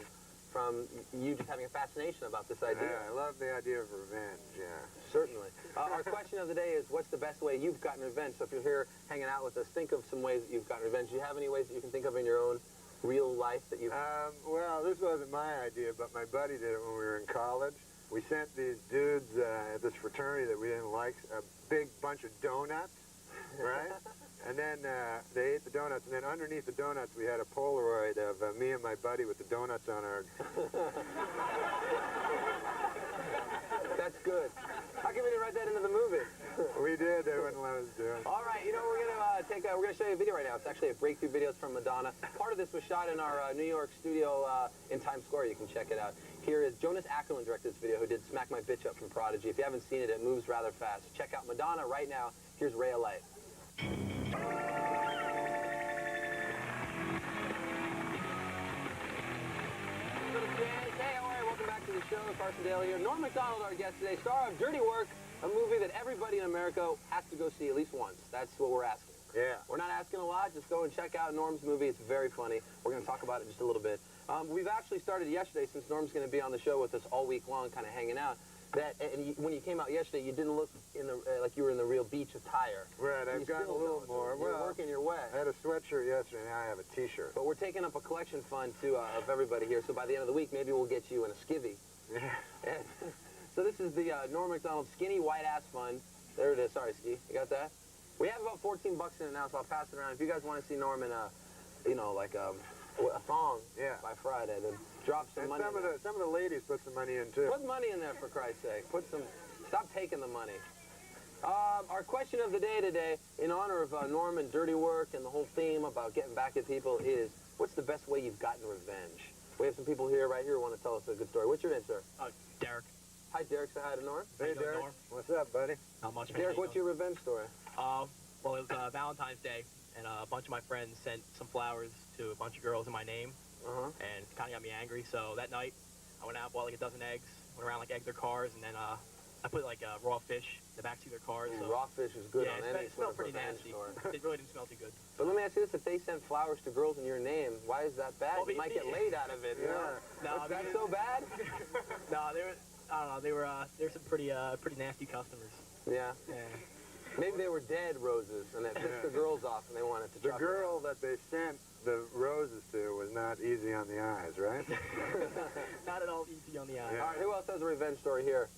you just having a fascination about this idea. Yeah, I love the idea of revenge, yeah. Certainly. Our question of the day is, what's the best way you've gotten revenge? So if you're here hanging out with us, think of some ways that you've gotten revenge. Do you have any ways that you can think of in your own real life that you've... Well, this wasn't my idea, but my buddy did it when we were in college. We sent these dudes at this fraternity that we didn't like a big bunch of donuts, right? And then they ate the donuts, and then underneath the donuts we had a Polaroid of me and my buddy with the donuts on our... That's good. How come we didn't write that into the movie? We did. They wouldn't let us do it. All right, you know, we're gonna show you a video right now. It's actually a breakthrough video from Madonna. Part of this was shot in our New York studio in Times Square. You can check it out. Here is Jonas Ackerlund directed this video, who did Smack My Bitch Up from Prodigy. If you haven't seen it, it moves rather fast. Check out Madonna right now. Here's Ray of Light. Hey, how are you? Welcome back to the show. Carson Daly here. Norm MacDonald, our guest today, star of Dirty Work, a movie that everybody in America has to go see at least once. That's what we're asking. Yeah. We're not asking a lot. Just go and check out Norm's movie. It's very funny. We're going to talk about it in just a little bit. We've actually started yesterday, since Norm's going to be on the show with us all week long, kind of hanging out. When you came out yesterday, you didn't look in the like you were in the real beach attire. Right, I've gotten a little more. You're working your way. I had a sweatshirt yesterday, now I have a T-shirt. But we're taking up a collection fund, too, of everybody here. So by the end of the week, maybe we'll get you in a skivvy. Yeah. So this is the Norm MacDonald Skinny White Ass Fund. There it is. Sorry, Ski. You got that? We have about 14 bucks in it now, so I'll pass it around. If you guys want to see Norm in a, you know, like a thong by Friday, then drop some money. Some of the ladies put some money in, too. Put money in there, for Christ's sake. Stop taking the money. Our question of the day today, in honor of Norm and Dirty Work and the whole theme about getting back at people, is what's the best way you've gotten revenge? We have some people here, right here, who want to tell us a good story. What's your name, sir? Derek. Hi, Derek. Say hi to Norm. Hey, Derek. Norm? What's up, buddy? Not much. Derek, what's your revenge story? Well, it was Valentine's Day, and a bunch of my friends sent some flowers to a bunch of girls in my name, and it kind of got me angry. So that night, I went out, bought like a dozen eggs, went around like eggs their cars, and then I put like raw fish in the backseat of their cars. So raw fish is good on any it smelled sort of pretty revenge nasty. story. It really didn't smell too good. But let me ask you this: if they sent flowers to girls in your name, why is that bad? Well, you might get laid out of it. Yeah. No, is that so bad? No, they were. I don't know. They were some pretty nasty customers. Yeah. Yeah. Maybe they were dead roses, and it pissed the girls off, and they wanted to. The girl that they sent the roses to was not easy on the eyes, right? Not at all easy on the eyes. Yeah. All right, who else has a revenge story here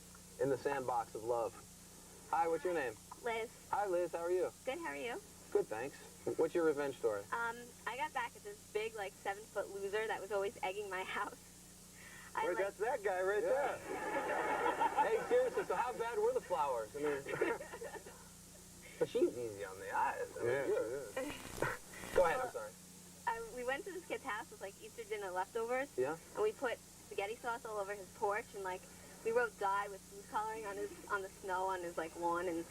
in the sandbox of love? Hi, what's your name? Liz. Hi, Liz. How are you? Good, how are you? Good, thanks. What's your revenge story? I got back at this big, like, 7-foot loser that was always egging my house. Wait, that's that guy right there. Hey, seriously, so how bad were the flowers? I mean, but she's easy on the eyes. I mean, Go ahead, I'm sorry. We went to this kid's house with like Easter dinner leftovers. Yeah? And we put spaghetti sauce all over his porch, and like we wrote "die" with food coloring on the snow on his like lawn, and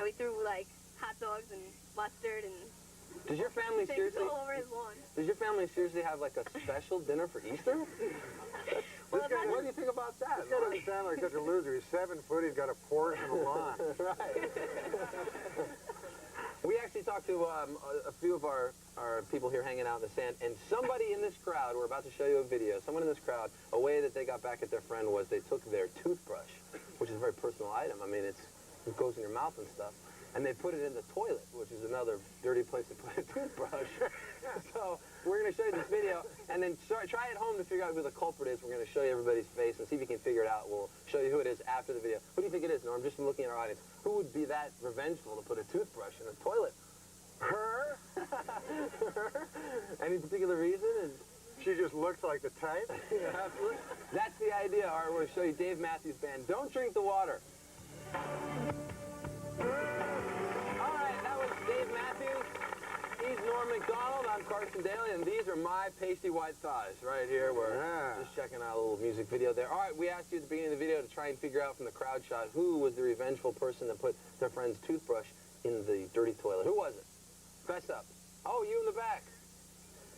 we threw like hot dogs and mustard and Does your family things seriously? all over his lawn. Does your family seriously have like a special dinner for Easter? What do you think about that? This guy doesn't sound like such a loser. He's 7 foot. He's got a Porsche and a lawn. Right. We actually talked to a few of our people here hanging out in the sand, and somebody in this crowd, we're about to show you a video, someone in this crowd, a way that they got back at their friend was they took their toothbrush, which is a very personal item. I mean, it goes in your mouth and stuff, and they put it in the toilet, which is another dirty place to put a toothbrush. So we're going to show you this video, and then try at home to figure out who the culprit is. We're going to show you everybody's face and see if you can figure it out. We'll show you who it is after the video. Who do you think it is, Norm? Just from looking at our audience. Who would be that revengeful to put a toothbrush in a toilet? Her? Any particular reason? She just looks like the type. Yeah, absolutely. That's the idea. All right, we're going to show you Dave Matthews Band. Don't drink the water. All right, that was Dave Matthews. He's Norm MacDonald. I'm Carson Daly, and these are my pasty white thighs right here. We're just checking out a little music video there. All right, we asked you at the beginning of the video to try and figure out from the crowd shot who was the revengeful person that put their friend's toothbrush in the dirty toilet. Who was it? Fess up. Oh, you in the back.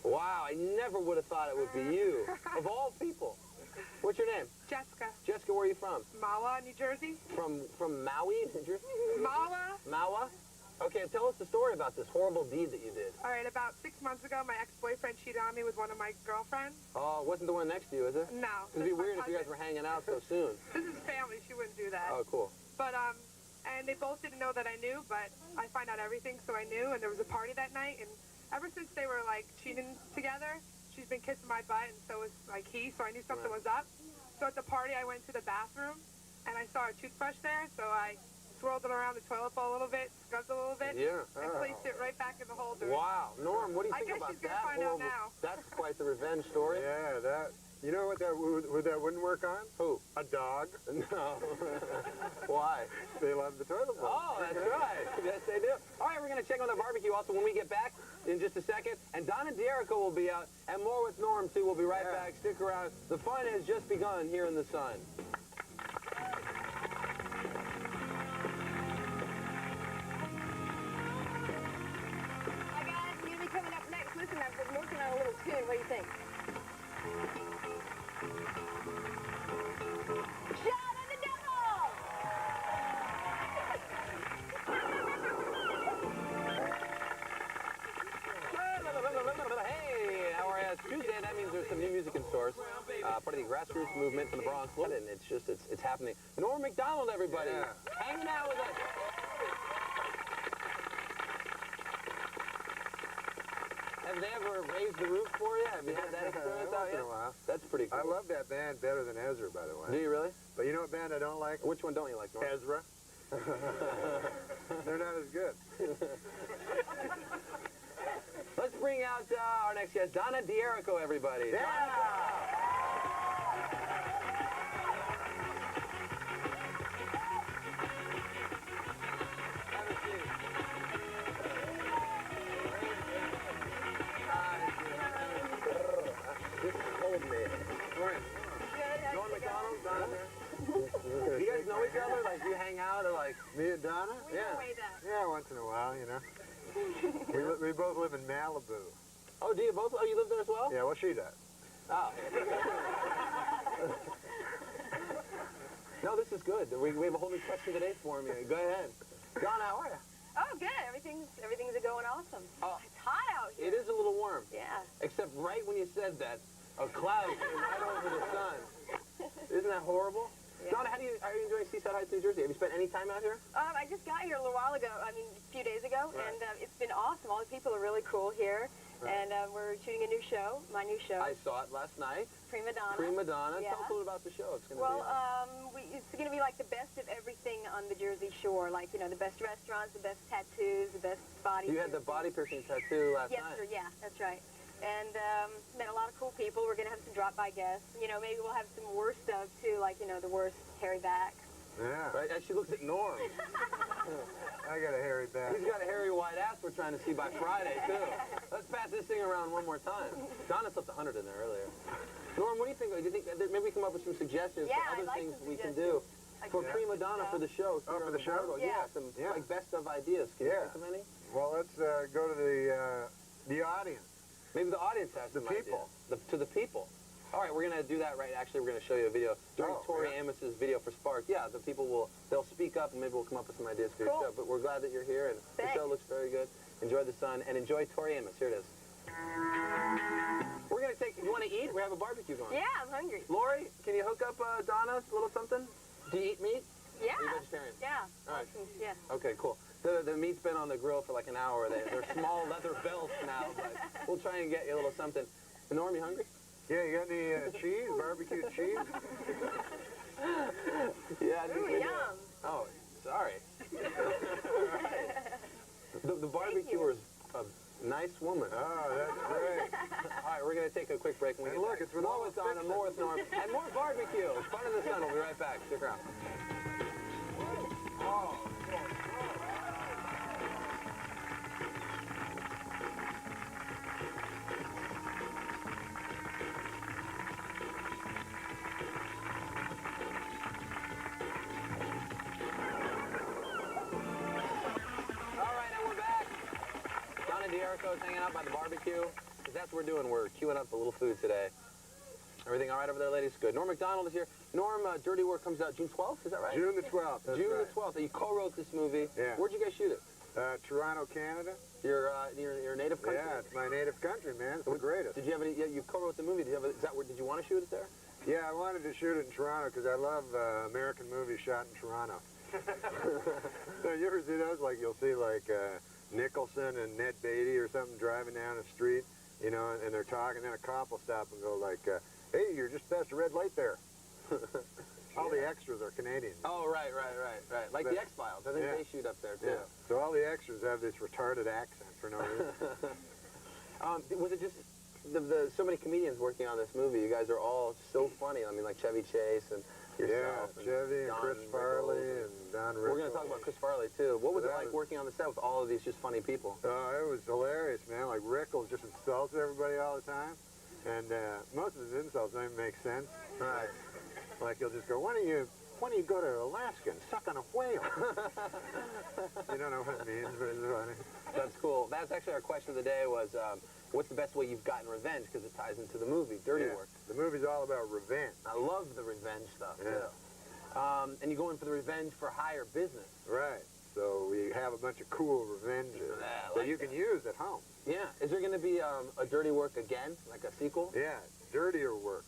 Wow, I never would have thought it would be you. Of all people. What's your name? Jessica. Jessica, where are you from? Mawa, New Jersey. From Maui, New Jersey? Mawa. Mawa? Okay, tell us the story about this horrible deed that you did. All right, about 6 months ago, my ex-boyfriend cheated on me with one of my girlfriends. Oh, it wasn't the one next to you, is it? No. It'd be weird if you guys were hanging out so soon. This is family. She wouldn't do that. Oh, cool. But, and they both didn't know that I knew, but I find out everything, so I knew, and there was a party that night, and ever since they were, like, cheating together, she's been kissing my butt, and so was, like, he, so I knew something was up. So at the party, I went to the bathroom, and I saw a toothbrush there, so I swirled it around the toilet bowl a little bit, scrubbed it a little bit, and placed it right back in the holder. Wow. Norm, what do you think about that? I guess she's going to find out now. That's quite the revenge story. Yeah, that... You know what that wouldn't work on? Who? A dog. No. Why? They love the toilet bowl. Oh, that's right. Yes, they do. All right, we're going to check on the barbecue also when we get back in just a second. And Donna D'Erico will be out, and more with Norm, too. We'll be right back. Stick around. The fun has just begun here in the sun. Hi guys, you're gonna be coming up next. Listen, I've been working on a little tune. What do you think? Shout at the devil! Hey, how are you? It's Tuesday. That means there's some new music in stores. Part of the grassroots movement from the Bronx, and it's happening. Norm MacDonald, everybody, hanging out with us. Have they ever raised the roof for you? Have you had that experience out yet? In a while. That's pretty cool. I love that band better than Ezra, by the way. Do you really? But you know what band I don't like? Which one don't you like, Norm? Ezra. They're not as good. Let's bring out our next guest, Donna D'Erico, everybody. This is cold, man. Norm MacDonald, Donna D'Erico. Do you guys know each other? Like, do you hang out or like... Me and Donna? Yeah, once in a while, you know. we both live in Malibu. Oh, do you both? Oh, you live there as well? Yeah, well, she does. Oh. No, this is good. We have a whole new question today for me. Go ahead. Donna, how are you? Oh, good. Everything's going awesome. Oh, it's hot out here. It is a little warm. Yeah. Except right when you said that, a cloud came right over the sun. Isn't that horrible? Yeah. Donna, are you enjoying Seaside Heights, New Jersey? Have you spent any time out here? I just got here a little while ago, a few days ago, and it's been awesome. All the people are really cool here, and we're shooting a new show, my new show. I saw it last night. Prima Donna. Prima Donna. Yeah. Tell us a little about the show. It's going to be... it's going to be like the best of everything on the Jersey Shore, like, you know, the best restaurants, the best tattoos, the best body You had the body piercing tattoo last night. Yes, sir, yeah, that's right. And met a lot of cool people. We're going to have some drop by guests. You know, maybe we'll have some worse stuff too, like, you know, the worst hairy back. Yeah. Right? And she looks at Norm. I got a hairy back. He's got a hairy white ass we're trying to see by Friday, too. Let's pass this thing around one more time. Donna slipped 100 in there earlier. Norm, what do you think? Do you think that maybe we come up with some suggestions for other things we can do for Prima Donna for the show? Oh, for the show? Yeah, some like best of ideas. Can you think of any? Well, let's go to the audience. Maybe the audience has some people. Ideas. To the people. All right, we're going to do that right. Actually, we're going to show you a video during Tori Amos's video for Spark. Yeah, the people they'll speak up and maybe we'll come up with some ideas for your show. But we're glad that you're here and the show looks very good. Enjoy the sun and enjoy Tori Amos. Here it is. We're going to take, you want to eat? We have a barbecue going. Yeah, I'm hungry. Lori, can you hook up Donna a little something? Do you eat meat? Yeah. Are you vegetarian? Yeah. All right. Yeah. Okay, cool. The meat's been on the grill for like an hour. They're small leather belts now, but we'll try and get you a little something. Norm, you hungry? Yeah, you got any cheese, barbecue cheese? Yeah, I think Ooh, we do. yum. Oh, sorry. The barbecuer is a nice woman. Oh, that's great. All right, we're going to take a quick break. When we And get look, back. it's with more all with the Donna, more with Norm, and more barbecue. Fun in the sun. We'll be right back. Stick around. Jericho's hanging out by the barbecue. Because that's what we're doing. We're queuing up a little food today. Everything all right over there, ladies? Good. Norm MacDonald is here. Norm, Dirty Work comes out June 12th, is that right? June the 12th. That's June right. the 12th. You co-wrote this movie. Yeah. Where'd you guys shoot it? Toronto, Canada. Your native country? Yeah, it's my native country, man. It's the greatest. Did you have any? Yeah, you co-wrote the movie. Did you want to shoot it there? Yeah, I wanted to shoot it in Toronto because I love American movies shot in Toronto. So you ever see those? Like you'll see like Nicholson and Ned Beatty or something driving down the street, you know, and they're talking, and then a cop will stop and go like, "Hey, you're just past a red light there." All the extras are Canadian. Oh, right. Like the X-Files. I think they shoot up there too. Yeah. So all the extras have this retarded accent for no reason. Was it just so many comedians working on this movie? You guys are all so funny. I mean, like Chevy Chase and yourself. Yeah, Chevy and Chris Farley and Don Rickles. We're going to talk about Chris Farley too. What was it like working on the set with all of these just funny people? It was hilarious, man. Like Rickles just insults everybody all the time, and most of his insults don't even make sense. Right. Like he'll just go, "Why don't you go to Alaska and suck on a whale?" You don't know what it means, but it's funny. That's cool. That's actually our question of the day was, what's the best way you've gotten revenge? Because it ties into the movie, Dirty Work. The movie's all about revenge. I love the revenge stuff, Yeah. too. And you go in for the revenge for hire business. Right. So we have a bunch of cool revenges that you can use at home. Yeah. Is there going to be a Dirty Work again, like a sequel? Yeah, dirtier work.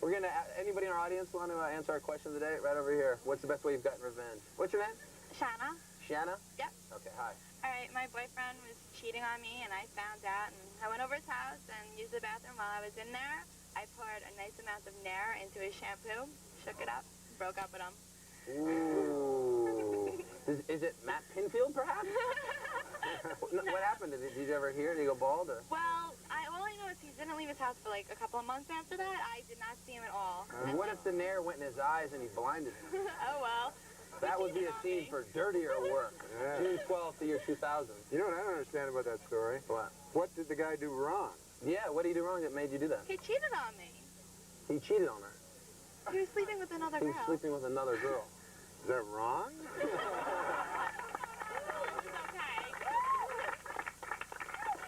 We're going to, anybody in our audience want to answer our question of the day? Right over here. What's the best way you've gotten revenge? What's your name? Shanna. Shanna? Yep. Okay, hi. All right, my boyfriend was cheating on me, and I found out, and I went over his house and used the bathroom while I was in there. I poured a nice amount of Nair into his shampoo, shook it up, broke up with him. Ooh. Is it Matt Pinfield, perhaps? What happened? Did you ever hear? Did he go bald? Or? Well, all I know is he didn't leave his house for like a couple of months after that. I did not see him at all. What if the Nair went in his eyes and he blinded him? Oh, well. That would be a scene for Dirtier Work. Yeah. June 12th, the year 2000. You know what I don't understand about that story? What? What did the guy do wrong? Yeah, what did he do wrong that made you do that? He cheated on me. He cheated on her. He was sleeping with another He girl. was sleeping with another girl. Is that wrong?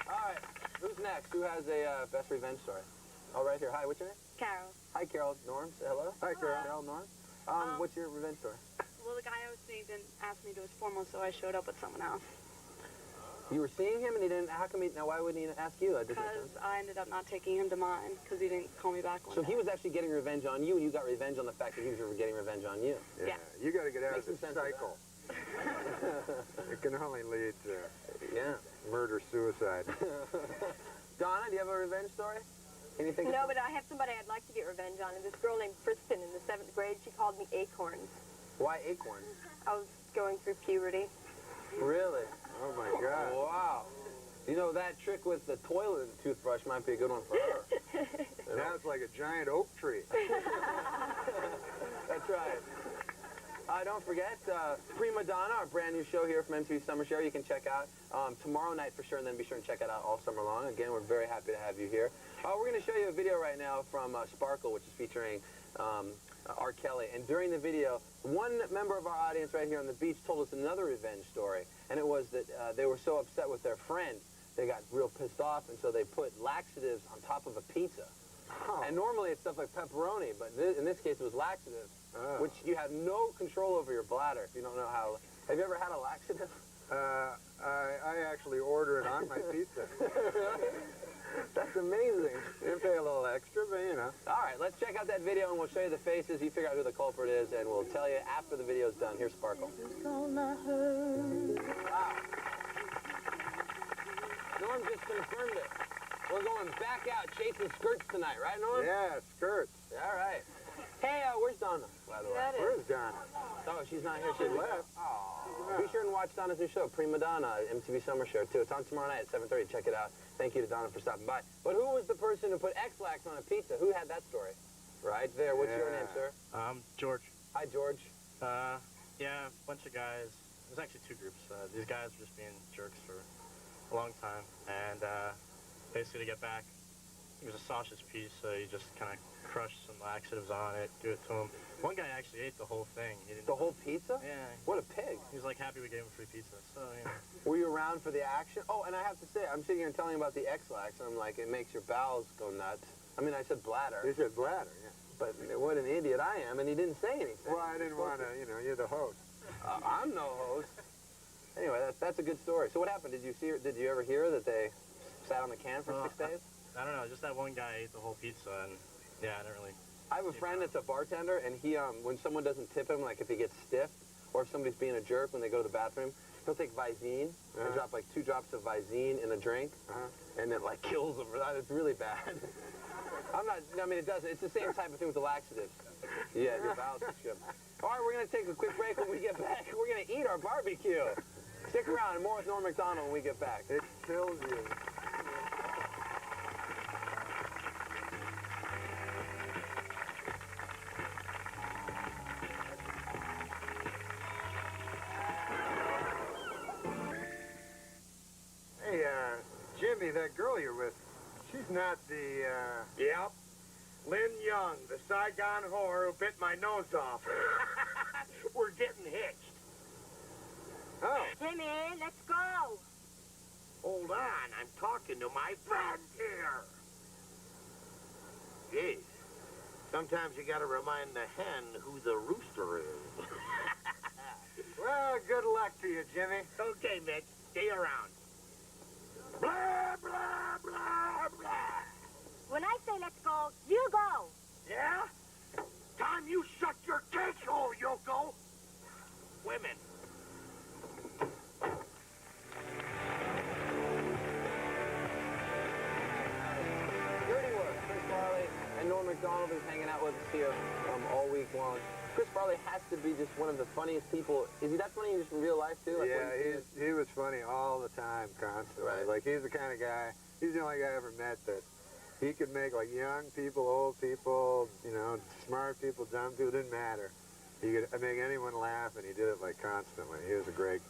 All right, who's next? Who has a best revenge story? Oh, right here. Hi, what's your name? Carol. Hi, Carol. Norm, say hello. Hi, Carol. Carol, Norm. What's your revenge story? Well, the guy I was seeing didn't ask me to his formal, so I showed up with someone else. You were seeing him and he didn't, how come he, now why wouldn't he ask you? Because I ended up not taking him to mine, because he didn't call me back one So day. he was actually getting revenge on you, and you got revenge on the fact that he was getting revenge on you. Yeah. You got to get out Makes of this some sense. cycle. It can only lead to murder, suicide. Donna, do you have a revenge story? Anything? No, but I have somebody I'd like to get revenge on. And this girl named Kristen in the 7th grade, she called me Acorns. Why acorns? I was going through puberty. Really? Oh my God. Wow. You know, that trick with the toilet toothbrush might be a good one for her. Now it's like a giant oak tree. That's right. Don't forget, Prima Donna, our brand new show here from MTV Summer Show, you can check out tomorrow night for sure, and then be sure and check it out all summer long. Again, we're very happy to have you here. We're going to show you a video right now from Sparkle, which is featuring R. Kelly. And during the video, one member of our audience right here on the beach told us another revenge story, and it was that they were so upset with their friend, they got real pissed off, and so they put laxatives on top of a pizza. Oh. And normally it's stuff like pepperoni, but in this case it was laxatives, which you have no control over your bladder if you don't know how. Have you ever had a laxative? I actually order it on my pizza. That's amazing. You pay a little extra, but you know. All right, let's check out that video and we'll show you the faces. You figure out who the culprit is, and we'll tell you after the video's done. Here's Sparkle. Wow. Norm just confirmed it. We're going back out chasing skirts tonight, right, Norm? Yeah, skirts. All right. Hey, where's Donna, by the way? Where's Donna? Oh, she's not here. She left. Oh. Be sure and watch Donna's new show, Prima Donna, MTV Summer Show, too. It's on tomorrow night at 7:30. Check it out. Thank you to Donna for stopping by. But who was the person who put X-Lax on a pizza? Who had that story? Right there. What's your name, sir? George. Hi, George. Yeah, a bunch of guys. There's actually two groups. These guys were just being jerks for a long time. And basically to get back, it was a sausage piece, so you just kind of crush some laxatives on it, do it to him. One guy actually ate the whole thing. He didn't, the whole pizza? Yeah. What a pig. He was like happy we gave him free pizza. So, you know. Were you around for the action? Oh, and I have to say, I'm sitting here and telling you about the X-Lax, and I'm like, it makes your bowels go nuts. I mean, I said bladder. You said bladder, yeah. But what an idiot I am, and he didn't say anything. Well, I didn't want to, you know, you're the host. I'm no host. Anyway, that's a good story. So what happened? Did you ever hear that they sat on the can for 6 days? I don't know. Just that one guy ate the whole pizza, and yeah, I don't really. I have a friend that's a bartender, and he, when someone doesn't tip him, like if he gets stiff, or if somebody's being a jerk when they go to the bathroom, he'll take Visine and drop like 2 drops of Visine in a drink, and it like kills them. It's really bad. I mean, it does. It's the same type of thing with the laxatives. Yeah, your bowels are shit. All right, we're going to take a quick break. When we get back, we're going to eat our barbecue. Stick around, and more with Norm MacDonald when we get back. It kills you. Hey, Jimmy, that girl you're with, she's not the, Yep. Lynn Young, the Saigon whore who bit my nose off. We're getting hitched. Oh. Jimmy, let's go. Hold on, I'm talking to my friend here. Jeez. Sometimes you gotta remind the hen who the rooster is. Well, good luck to you, Jimmy. Okay, Mitch, stay around. Blah, blah, blah, blah. When I say let's go, you go. Yeah? Time you shut your case hole, Yoko. Women. Dirty work. Chris Farley and Norm MacDonald is hanging out with us here all week long. Chris Farley has to be just one of the funniest people. Is he that funny just in real life, too? Like Yeah, he was funny all the time, constantly. Right. Like, he's the kind of guy, he's the only guy I ever met that he could make, like, young people, old people, you know, smart people, dumb people, didn't matter. He could make anyone laugh, and he did it, like, constantly. He was a great,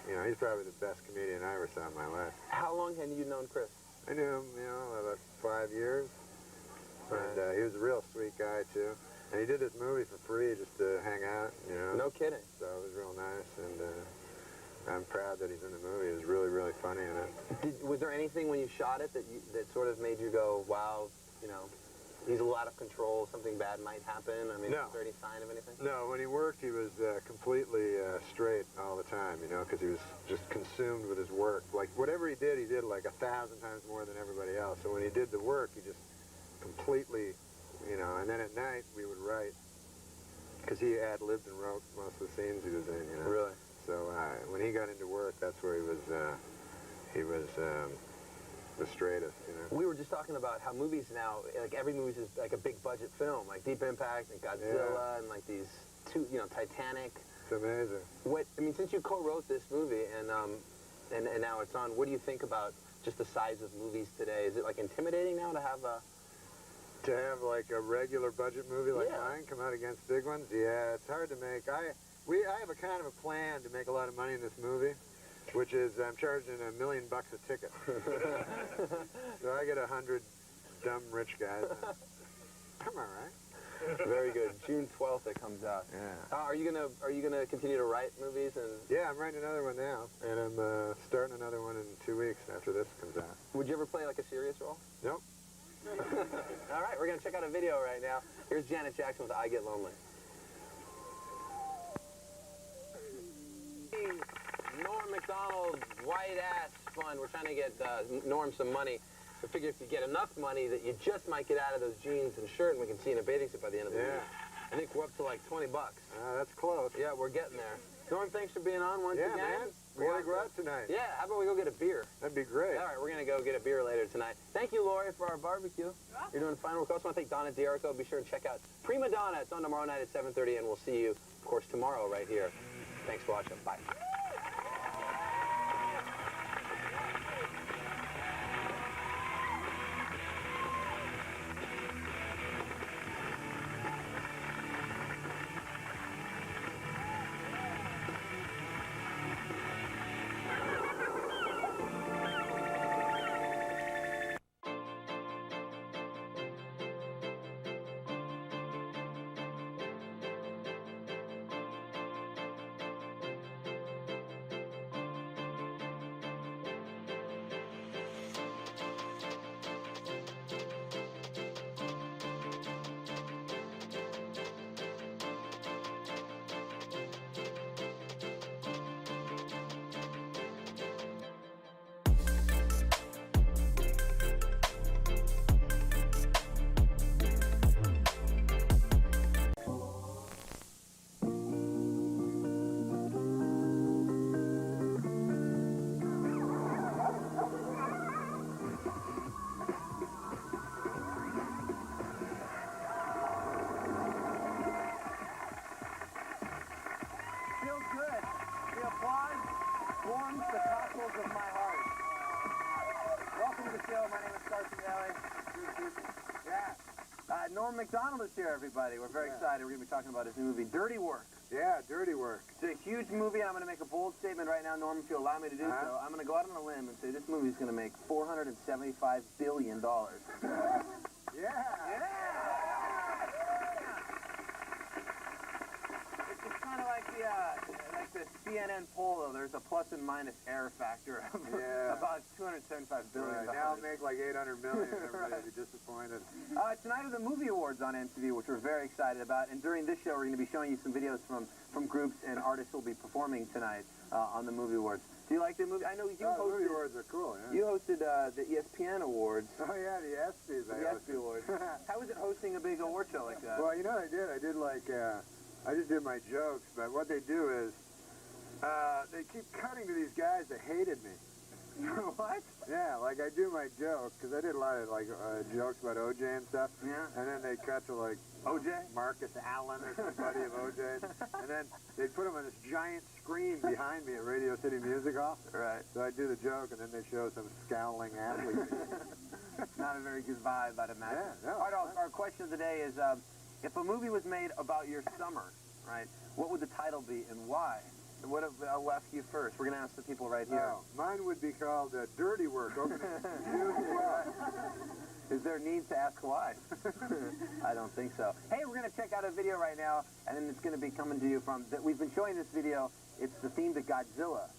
you know, he's probably the best comedian I ever saw in my life. How long had you known Chris? I knew him, you know, about 5 years. And he was a real sweet guy, too. And he did this movie for free just to hang out, you know. No kidding. So it was real nice, and I'm proud that he's in the movie. He was really, really funny in it. Was there anything when you shot it that sort of made you go, wow, you know, he's a lot out of control, something bad might happen? I mean, No. is there any sign of anything? No, when he worked, he was completely straight all the time, you know, because he was just consumed with his work. Like, whatever he did like 1,000 times more than everybody else. So when he did the work, he just completely, you know, and then at night we would write, because he ad-libbed and wrote most of the scenes he was in, you know. Really? So when he got into work, that's where he was the straightest, you know. We were just talking about how movies now, like every movie is like a big budget film, like Deep Impact and Godzilla and like these two, you know, Titanic. It's amazing. I mean, since you co-wrote this movie and now it's on, what do you think about just the size of movies today? Is it like intimidating now to have To have like a regular budget movie like mine come out against big ones, yeah, it's hard to make. I have a kind of a plan to make a lot of money in this movie, which is I'm charging $1 million a ticket. So I get 100 dumb rich guys. I'm all right. Very good. June 12th it comes out. Yeah. Are you gonna continue to write movies and? Yeah, I'm writing another one now, and I'm starting another one in 2 weeks after this comes out. Would you ever play like a serious role? Nope. All right, we're gonna check out a video right now. Here's Janet Jackson with "I Get Lonely." Norm MacDonald white ass fund. We're trying to get Norm some money. I figure if you get enough money that you just might get out of those jeans and shirt, and we can see you in a bathing suit by the end of the week. I think we're up to like 20 bucks. That's close. Yeah, we're getting there. Norm, thanks for being on once again. Man. We gotta go out tonight. Yeah, how about we go get a beer? That'd be great. All right, we're gonna go get a beer later tonight. Thank you, Lori, for our barbecue. You're doing fine. We also want to thank Donna D'Erico. Be sure to check out Prima Donna. It's on tomorrow night at 7:30, and we'll see you, of course, tomorrow right here. Thanks for watching. Bye. Norm MacDonald is here, everybody. We're very excited. We're going to be talking about his new movie, Dirty Work. Yeah, Dirty Work. It's a huge movie, and I'm going to make a bold statement right now, Norm, if you allow me to do so. I'm going to go out on a limb and say this movie is going to make $475 billion. It's kind of like the CNN poll, though. There's a plus and minus error factor of about $275 billion. Right. Now I'll make like $800 million, and everybody will be disappointed. Tonight are the movie awards on MTV, which we're very excited about. And during this show, we're going to be showing you some videos from groups and artists who will be performing tonight on the movie awards. Do you like the movie? I know you hosted. Movie awards are cool. Yeah. You hosted the ESPN awards. Oh yeah, the ESPYs. The ESPY awards. How was it hosting a big award show like that? Well, you know what I did? I did like I just did my jokes, but what they do is they keep cutting to these guys that hated me. What? Yeah, like I do my joke, because I did a lot of like jokes about OJ and stuff. Yeah. And then they cut to like OJ? Marcus Allen or somebody of OJ. And then they put him on this giant screen behind me at Radio City Music Hall. Right. So I do the joke, and then they show some scowling athlete. Not a very good vibe, I'd imagine. Yeah, no. All right, our question of the day is, if a movie was made about your summer, right, what would the title be and why? I'll ask you first. We're going to ask the people right here. Oh, mine would be called Dirty Work. Is there a need to ask why? I don't think so. Hey, we're going to check out a video right now, and then it's going to be coming to you from... We've been showing this video. It's the theme to Godzilla,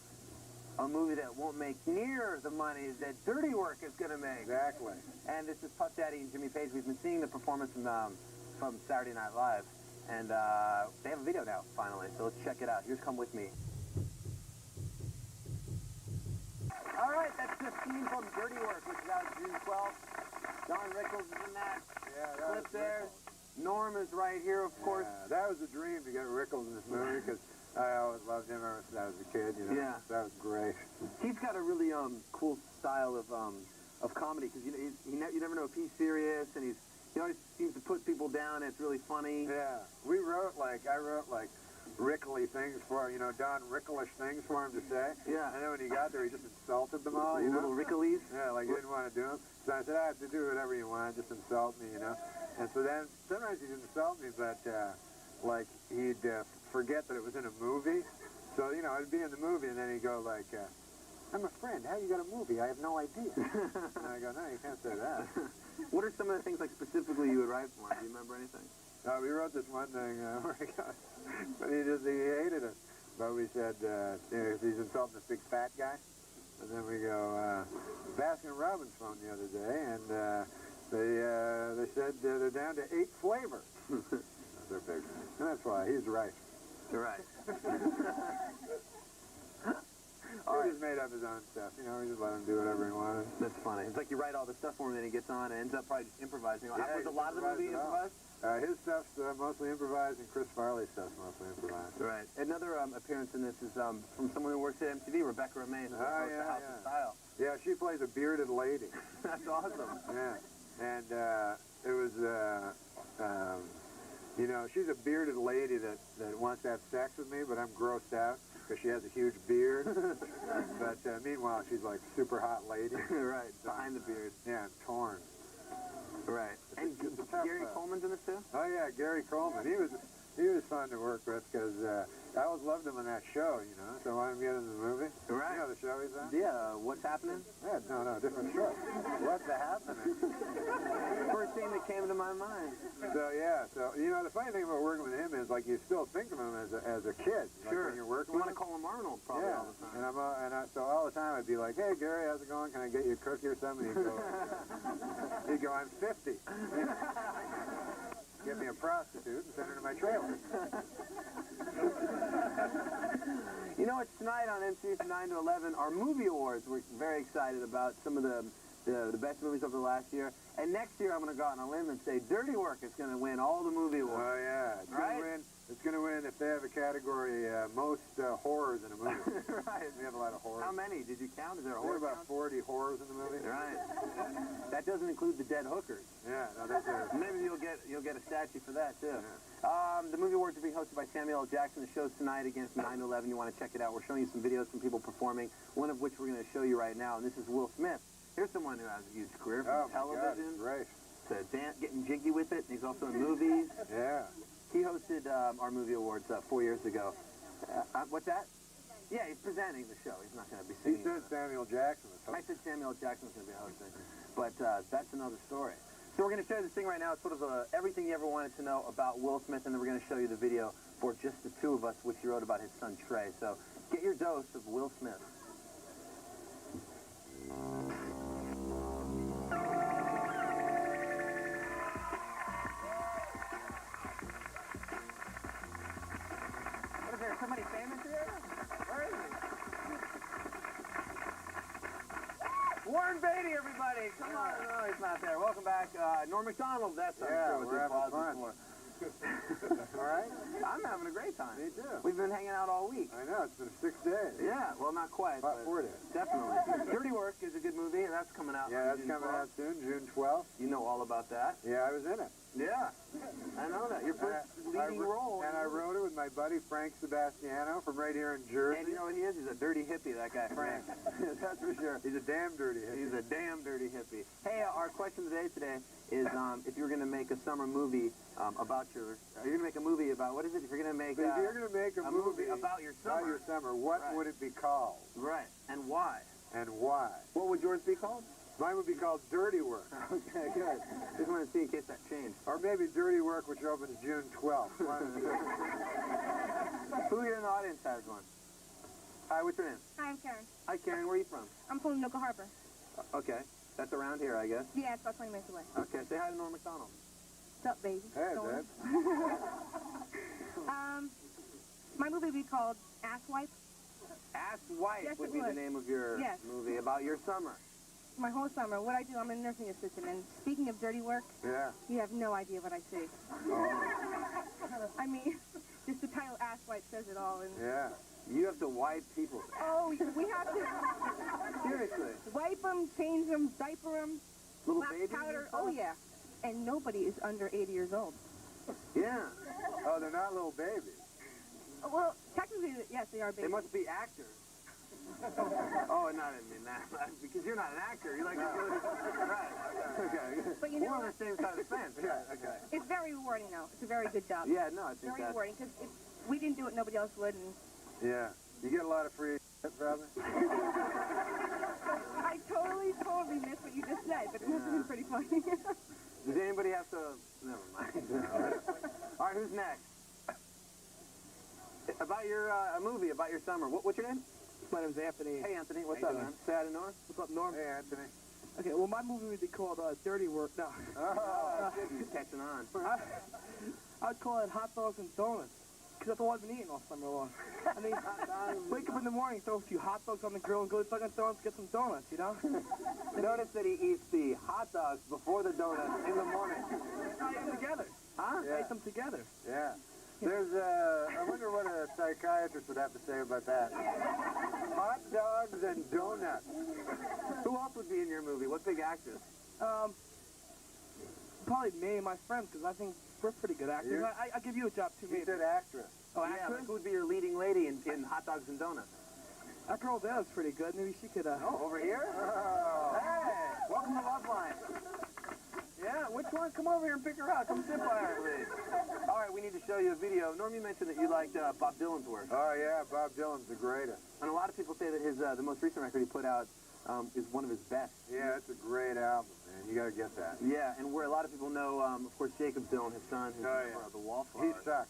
a movie that won't make near the money that Dirty Work is going to make. Exactly. And this is Puff Daddy and Jimmy Page. We've been seeing the performance from Saturday Night Live. And they have a video now, finally, so let's check it out. Here's Come With Me. All right, that's the scene from Dirty Work, which is out June 12th. Don Rickles is in that clip there. Norm is right here, of course. That was a dream to get Rickles in this movie, because I always loved him ever since I was a kid, you know. Yeah. That was great. He's got a really cool style of comedy, because you never know if he's serious, and he always seems to put people down, and it's really funny. Yeah. I wrote Rickly things for him, Don Ricklish things for him to say. Yeah. And then when he got there, he just insulted them all, Little Rickleys? Yeah, like he didn't want to do them. So I said, I have to do whatever you want, just insult me, you know. And so then, sometimes he'd insult me, but like he'd forget that it was in a movie. So, you know, I'd be in the movie, and then he'd go like, I'm a friend, how you got a movie? I have no idea. And I go, no, you can't say that. What are some of the things, like, specifically you would write for him? Do you remember anything? We wrote this one thing where he goes, but he hated it. But we said, you know, he's insulting this big fat guy. And then we go, Baskin-Robbins phoned the other day, and they said they're down to 8 flavors. They're big. And that's why, he's right. You're right. He just made up his own stuff, you know, we just let him do whatever he wanted. That's funny. It's like you write all the stuff for him, and then he gets on and ends up probably just improvising. Yeah, was a lot of the movie improvised? His stuff's mostly improvised, and Chris Farley's stuff's mostly improvised. Right. Another appearance in this is from someone who works at MTV, Rebecca Romaine, who hosts the House of Style. Yeah, she plays a bearded lady. That's awesome. Yeah. And it was, you know, she's a bearded lady that wants to have sex with me, but I'm grossed out because she has a huge beard. But meanwhile, she's like super hot lady. Right, behind the beard. Yeah, and torn. Right. And Gary Coleman's in this too? Oh yeah, Gary Coleman. He was fun to work with because I always loved him on that show, you know. So I wanted him to get in the movie. Right. You know the show he's on? Yeah. What's Happening? Yeah, no, different show. What's Happening? First thing that came to my mind. So yeah, so you know the funny thing about working with him is like you still think of him as a kid. Like Sure. When you're working you with want to call him Arnold probably all the time. And so all the time I'd be like, hey Gary, how's it going? Can I get you a cookie or something? He'd go, I'm 50. Get me a prostitute and send her to my trailer. You know, it's tonight on MTV from 9 to 11, our movie awards. We're very excited about some of the best movies over the last year. And next year, I'm going to go out on a limb and say Dirty Work is going to win all the movie awards. Oh, yeah. It's going to win if they have a category, most horrors in a movie. Right. We have a lot of horrors. How many? Did you count? Is there a There are horror about 40 horrors in the movie. Right. That doesn't include the dead hookers. Yeah, no, those are... Maybe you'll get a statue for that, too. Yeah. The movie awards are being hosted by Samuel L. Jackson. The show's tonight again from 9 to 11. You want to check it out. We're showing you some videos from people performing, one of which we're going to show you right now, and this is Will Smith. Here's someone who has a huge career from television. Right. To dance, getting jiggy with it. He's also in movies. Yeah. He hosted our movie awards 4 years ago. What's that? Yeah, he's presenting the show. He's not going to be singing. He said Samuel Jackson was hosting. I said Samuel Jackson was going to be hosting. But that's another story. So we're going to show you this thing right now. It's sort of everything you ever wanted to know about Will Smith, and then we're going to show you the video for Just the Two of Us, which he wrote about his son Trey. So get your dose of Will Smith. What is there, somebody famous here? Where is he? Warren Beatty, everybody! Come on! No, he's not there. Welcome back. Norm MacDonald, that's I'm sure with we're his having applause fun. before. All right? I'm having a great time. Me too. We've been hanging out all week. I know, it's been 6 days. Yeah, well, not quite. About 4 days. Definitely. Dirty Work is a good movie, and that's coming out. Yeah, that's coming out soon, June 12th. You know all about that. Yeah, I was in it. Yeah, I know that. Your first leading role. And I wrote it with my buddy Frank Sebastiano from right here in Jersey. And you know what he is? He's a dirty hippie, that guy, Frank. That's for sure. He's a damn dirty hippie. He's a damn dirty hippie. Hey, our question today is if you're going to make a summer movie about your... Are you going to make a movie about... What is it? If you're going to make... If you're going to make a movie about your summer. What would it be called? Right. And why? And why? What would yours be called? Mine would be called Dirty Work. Okay, good. Just want to see in case that changed. Or maybe Dirty Work, which opens June 12th. Who here in the audience has one? Hi, what's your name? Hi, I'm Karen. Hi, Karen. Where are you from? I'm from Noka Harbor. Okay. That's around here, I guess. Yeah, it's about 20 minutes away. Okay. Say hi to Norm MacDonald. What's up, baby? Hey, Norm. babe. My movie would be called Ass Wipe. Ass Wipe Yes, would be the name of your movie about your summer. My whole summer, what I do, I'm a nursing assistant, and speaking of dirty work, you have no idea what I see. I mean, just the title Ass Wipe says it all. And You have to wipe people. Oh, we have to. Seriously. Wipe them, change them, diaper them. Little wax babies powder. and stuff? Oh, yeah. And nobody is under 80 years old. Yeah. Oh, they're not little babies. Well, technically, yes, they are babies. They must be actors. Oh, no, I didn't mean that. Because you're not an actor. You're like, right. Okay. But you know we're on what? the same side of the fence. Yeah, okay. It's very rewarding, though. It's a very good job. Yeah, no, I think very that's... rewarding, because if we didn't do it, nobody else would. And Yeah. You get a lot of free shit, probably? I totally missed what you just said, but it must have been pretty funny. Does anybody have to... Never mind. All right, who's next? About your a movie, about your summer. What's your name? My name's Anthony. Hey, Anthony. What's How up, you man? doing? Say hi to Norm. What's up, Norm? Hey, Anthony. Okay, well, my movie would be called Dirty Work. No. Oh, you're catching on. I'd call it Hot Dogs and Donuts, because that's all I've been eating all summer long. I mean, wake up in the morning, throw a few hot dogs on the grill, and go to Dunkin' Donuts, get some donuts, you know? Notice that he eats the hot dogs before the donuts in the morning. I ate them together. Huh? Yeah. I ate them together. Yeah. There's, I wonder what a psychiatrist would have to say about that. Hot dogs and donuts. Who else would be in your movie? What big actors? Probably me and my friends, because I think we're pretty good actors. You? I'll give you a job, too, He maybe. said actress. Oh, Yeah, actress? like who would be your leading lady in Hot Dogs and Donuts? That girl there was pretty good. Maybe she could, Oh, over here? Oh. Hey, welcome to Love Line. Yeah, which one? Come over here and pick her out. Come sit by her, please. All right, we need to show you a video. Norm, you mentioned that you liked Bob Dylan's work. Oh, yeah, Bob Dylan's the greatest. And a lot of people say that his the most recent record he put out is one of his best. Yeah, it's a great album, man. You got to get that. Yeah, and where a lot of people know, of course, Jacob Dylan, his son, who's Oh, yeah. the Wallflowers. He sucks.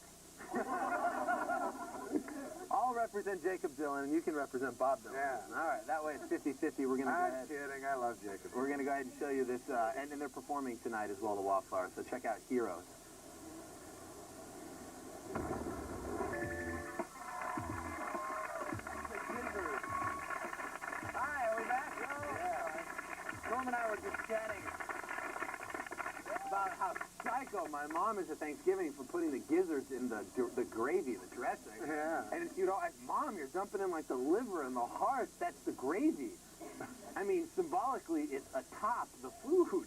I'll represent Jacob Dylan, and you can represent Bob Dylan. Yeah. All right, that way it's 50-50. We're going to go I'm ahead. kidding. I love Jacob. We're going to go ahead and show you this, and they're performing tonight as well, the Wallflowers. So check out Heroes. Hi, are we back? Yeah. Norm and I were just chatting about how psycho my mom is at Thanksgiving for putting the gizzards in the gravy, the dressing. Yeah. And it's, you know, like, Mom, you're dumping in like the liver and the heart. That's the gravy. I mean, symbolically, it's atop the food.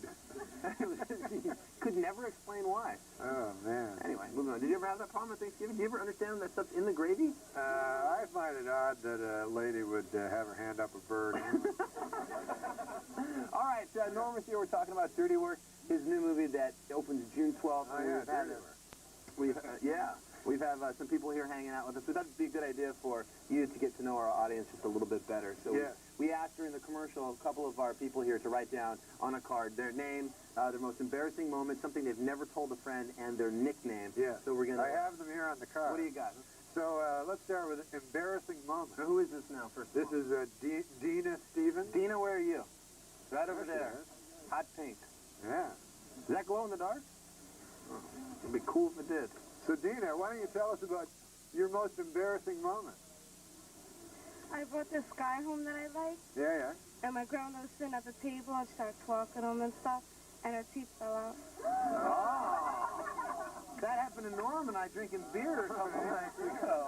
She could never explain why. Oh, man. Anyway, moving on. Did you ever have that problem at Thanksgiving? Did you ever understand that stuff's in the gravy? I find it odd that a lady would have her hand up a bird. All right, Norm is here. We're talking about Dirty Work, his new movie that opens June 12th. Oh, yeah, Dirty Work. We've have some people here hanging out with us. We thought it'd be a good idea for you to get to know our audience just a little bit better. So we asked during the commercial a couple of our people here to write down on a card their name, their most embarrassing moment, something they've never told a friend, and their nickname. Yeah. So we're gonna. I have them here on the card. What do you got? So let's start with an embarrassing moment. Now, who is this now? First. This is Dina Stevens. Dina, where are you? Right over There she there. is. Hot pink. Yeah. Does that glow in the dark? Oh, it'd be cool if it did. So Dina, why don't you tell us about your most embarrassing moment? I brought this guy home that I like, Yeah, yeah. and my grandmother was sitting at the table and started talking to him and stuff, and her teeth fell out. Oh, that happened to Norm and I drinking beer a couple nights ago.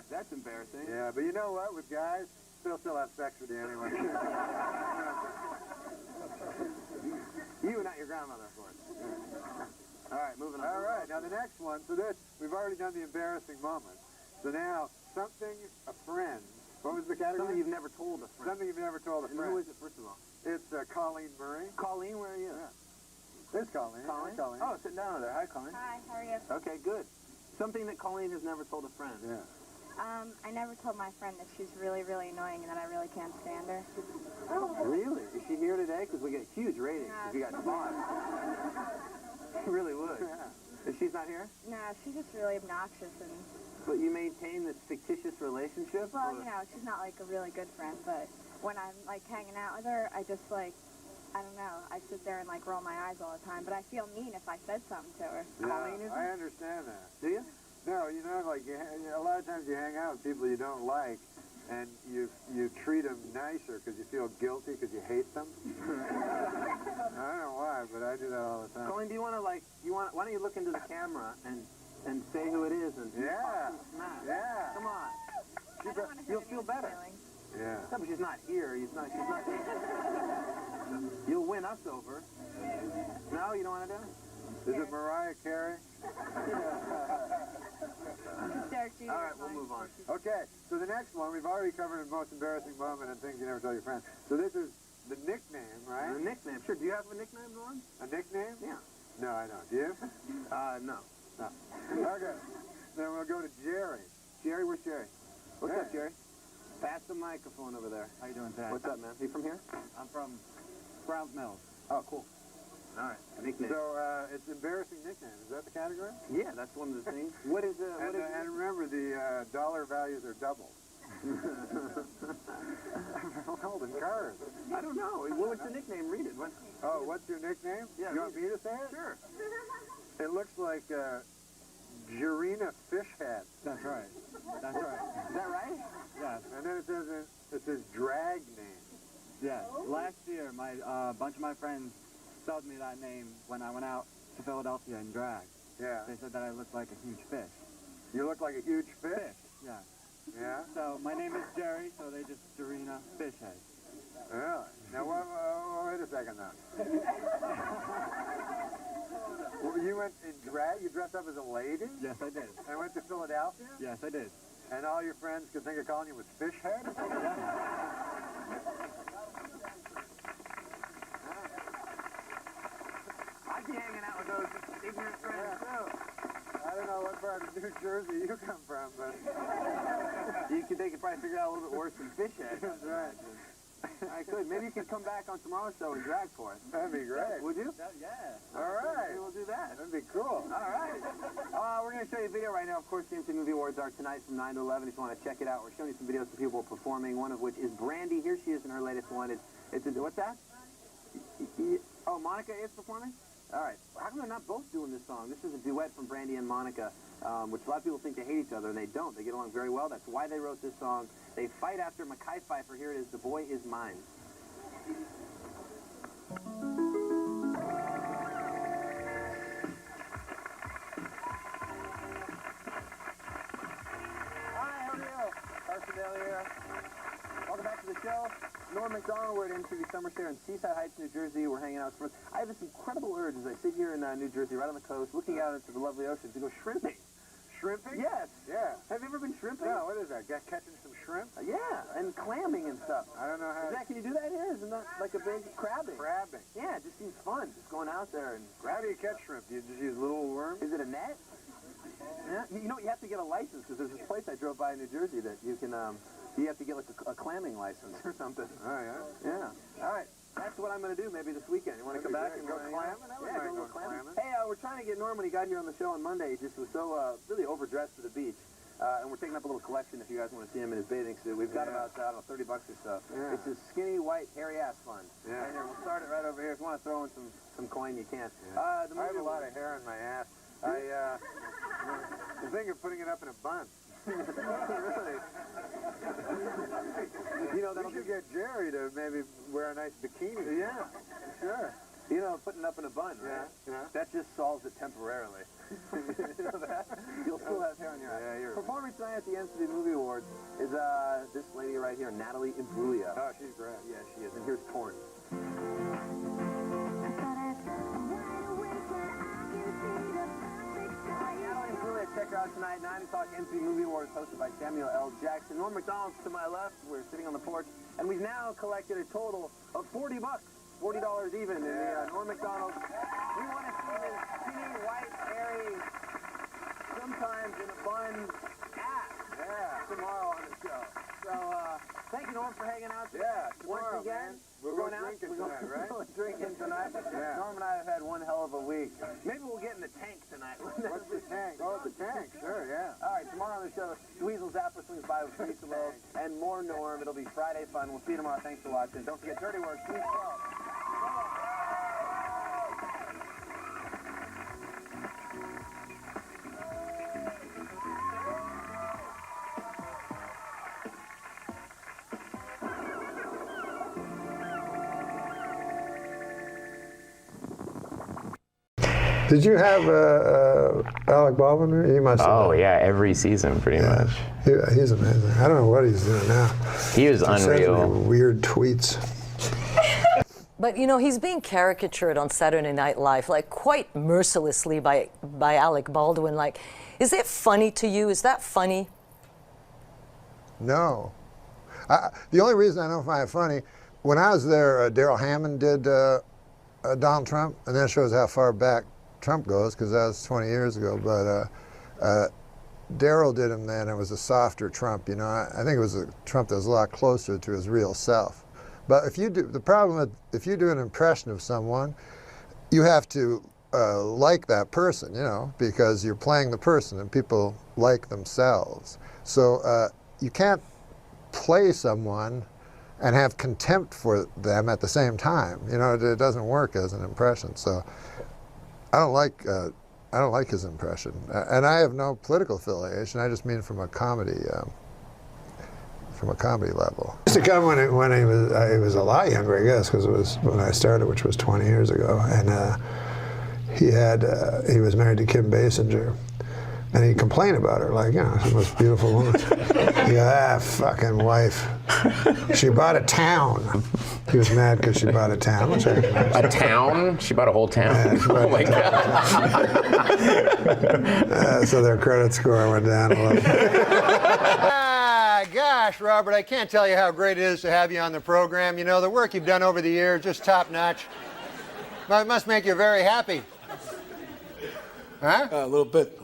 That's embarrassing. Yeah, but you know what? With guys, they'll still have sex with you anyway. You, not your grandmother, of course. All right, moving on. All right, now the next one. So this, we've already done the embarrassing moment. So now, something a friend. What was the category? Something you've never told a friend. Something you've never told a And friend. who is it, first of all? It's Colleen Murray. Colleen, where are you? Yeah. There's Colleen. Colleen? Hi, Colleen. Oh, sitting down over there. Hi, Colleen. Hi, how are you? Okay, good. Something that Colleen has never told a friend. Yeah. I never told my friend that she's really, really annoying and that I really can't stand her. Really? Is she here today? Because we get huge ratings if you got spots. She really would. Yeah. If she's not here? Nah, she's just really obnoxious and... But you maintain this fictitious relationship? Well, or? you know, she's not like a really good friend, but when I'm like hanging out with her, I just like, I don't know, I sit there and like roll my eyes all the time, but I feel mean if I said something to her. Yeah, Colleen, is I it? understand that. Do you? No, you know, like a lot of times you hang out with people you don't like, and you treat them nicer because you feel guilty because you hate them. I don't know why, but I do that all the time. Colleen, do you want to like, why don't you look into the camera and say who it is and Yeah. smash. Yeah. Come on. I don't want to hurt You'll feel anyone's better. feelings. Yeah. No, but she's not here. She's not. You'll win us over. No, you don't want to do it? Is it Mariah Carey? All right, we'll move on. Okay, so the next one, we've already covered the most embarrassing moment and things you never tell your friends. So this is the nickname, right? The nickname, sure. Do you have a nickname, Norm? A nickname? Yeah. No, I don't. Do you? No. Okay. Then we'll go to Jerry. Jerry, where's Jerry? What's Hey. up, Jerry? Pass the microphone over there. How you doing today? What's up, man? You from here? I'm from Browns Mills. Oh, cool. All right, nickname. So it's embarrassing nickname. Is that the category? Yeah, that's one of the things. What is and remember, the dollar values are double. Holding cars. I don't know. What's the nickname? Read it. What? Oh, what's your nickname? Yeah, you want me to say it? Sure. It looks like Jurina Fishhead. That's right. That's right. Is that right? Yes. And then it says drag name. Yes. Last year, my bunch of my friends subbed me that name when I went out to Philadelphia in drag. Yeah. They said that I looked like a huge fish. You look like a huge fish? Yeah. Yeah? So my name is Jerry, so they just Jurina Fishhead. Really? Now, wait a second now. Well, you went in drag? You dressed up as a lady? Yes, I did. And went to Philadelphia? Yes, I did. And all your friends could think of calling you with Fishhead? I'd be hanging out with those ignorant friends, too. I don't know what part of New Jersey you come from, but... They could probably figure out a little bit worse than Fishhead. That's right. I could. Maybe you could come back on tomorrow's show and drag for us. That'd be great. Would you? Yeah. All right. Maybe we'll do that. That'd be cool. All right. We're going to show you a video right now. Of course, the MC Movie Awards are tonight from 9 to 11. If you want to check it out, we're showing you some videos of people performing, one of which is Brandy. Here she is in her latest one. What's that? Oh, Monica is performing? All right. How come they're not both doing this song? This is a duet from Brandy and Monica, which a lot of people think they hate each other, and they don't. They get along very well. That's why they wrote this song. They fight after Mekhi Phifer. Here it is, The Boy Is Mine. Hi, how are you? Carson Dale here. Welcome back to the show. Norm MacDonald, we're at MTV Summer Fair in Seaside Heights, New Jersey. We're hanging out. I have this incredible urge as I sit here in New Jersey, right on the coast, looking out into the lovely ocean, to go shrimping. Shrimping? Yes. Yeah. Have you ever been shrimping? No, what is that? Catching some shrimp? Yeah, and clamming and stuff. I don't know how. Can you do that here? Isn't that like a big crabbing? Crabbing. Yeah, it just seems fun, just going out there and How do you catch shrimp? Do you just use little worms? Is it a net? Yeah. You know, you have to get a license because there's this place I drove by in New Jersey that you can, you have to get like a clamming license or something. Oh, yeah? Yeah. All right. That's what I'm going to do maybe this weekend. You want to come back and go clamming? Yeah, go clamming. Hey, we're trying to get Norm when he got here on the show on Monday. He just was so really overdressed for the beach. And we're taking up a little collection if you guys want to see him in his bathing suit. We've got about, I don't know, $30 or so. Yeah. It's his skinny, white, hairy ass fund. Yeah. Right here. We'll start it right over here. If you want to throw in some coin, you can. Yeah. I have a lot of hair on my ass. I'm thinking of putting it up in a bun. Really? You know, we should get Jerry to maybe wear a nice bikini. Yeah, sure. You know, putting it up in a bun, right? Yeah. That just solves it temporarily. You know that? You'll still have hair on your ass. Yeah, you're right. Performing tonight at the MTV Movie Awards is this lady right here, Natalie Imbruglia. Oh, she's great. Yeah, she is. And here's Torn. Natalie Imbruglia, check her out tonight, 9 o'clock MTV Movie Awards hosted by Samuel L. Jackson. Norm MacDonald's to my left. We're sitting on the porch, and we've now collected a total of $40. $40 even in the Norm MacDonald. We want to see this skinny, white, hairy, sometimes in a bun ass tomorrow on the show. So, thank you, Norm, for hanging out today. Yeah, tomorrow, once again. man. We're going drinking tonight, right? We're going drinking tonight. Yeah. Norm and I have had one hell of a week. Maybe we'll get in the tank tonight. What's the tank? Oh, the tank. Sure, yeah. All right, tomorrow on the show, Dweezil Zappa swings by with pizza loaf and more Norm. It'll be Friday fun. We'll see you tomorrow. Thanks for watching. Don't forget Dirty Work, Sweet 12. Did you have Alec Baldwin? You must have. Oh, yeah, every season, pretty much. He's amazing. I don't know what he's doing now. He was He sends me unreal. weird tweets. But, you know, he's being caricatured on Saturday Night Live, like, quite mercilessly by Alec Baldwin. Like, is it funny to you? Is that funny? No. The only reason I don't find it funny, when I was there, Daryl Hammond did Donald Trump, and that shows how far back Trump goes, because that was 20 years ago. But Daryl did him then. It was a softer Trump, you know. I think it was a Trump that was a lot closer to his real self. But if you do, the problem with, if you do an impression of someone, you have to like that person, you know, because you're playing the person, and people like themselves. So you can't play someone and have contempt for them at the same time. You know, it doesn't work as an impression. So I don't like his impression, and I have no political affiliation. I just mean from a comedy level. He used to come when he was a lot younger, I guess, because it was when I started, which was 20 years ago, and he was married to Kim Basinger, and he complained about her, like, you know, she's the most beautiful woman. He goes, fucking wife, she bought a town. He was mad because she bought a town. Which a town? She bought a whole town? Yeah, oh my God. So their credit score went down a little. Gosh, Robert, I can't tell you how great it is to have you on the program. You know, the work you've done over the years, just top notch. It must make you very happy. Huh? A little bit,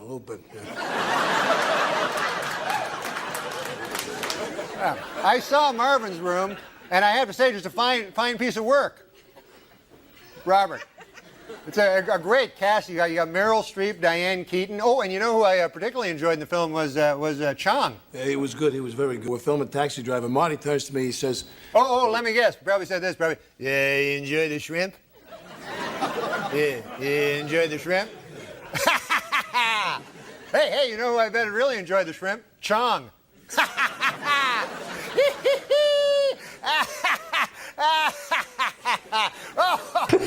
yeah. I saw Marvin's room, and I have to say, just a fine piece of work. Robert. It's a great cast. You got Meryl Streep, Diane Keaton. Oh, and you know who I particularly enjoyed in the film was Chong. Yeah, he was good. He was very good. We're filming Taxi Driver. Marty turns to me. He says, "Oh, let me guess. Probably said this. Probably. Yeah, you enjoy the shrimp. Yeah, you enjoy the shrimp. Hey, you know who I bet really enjoyed the shrimp? Chong.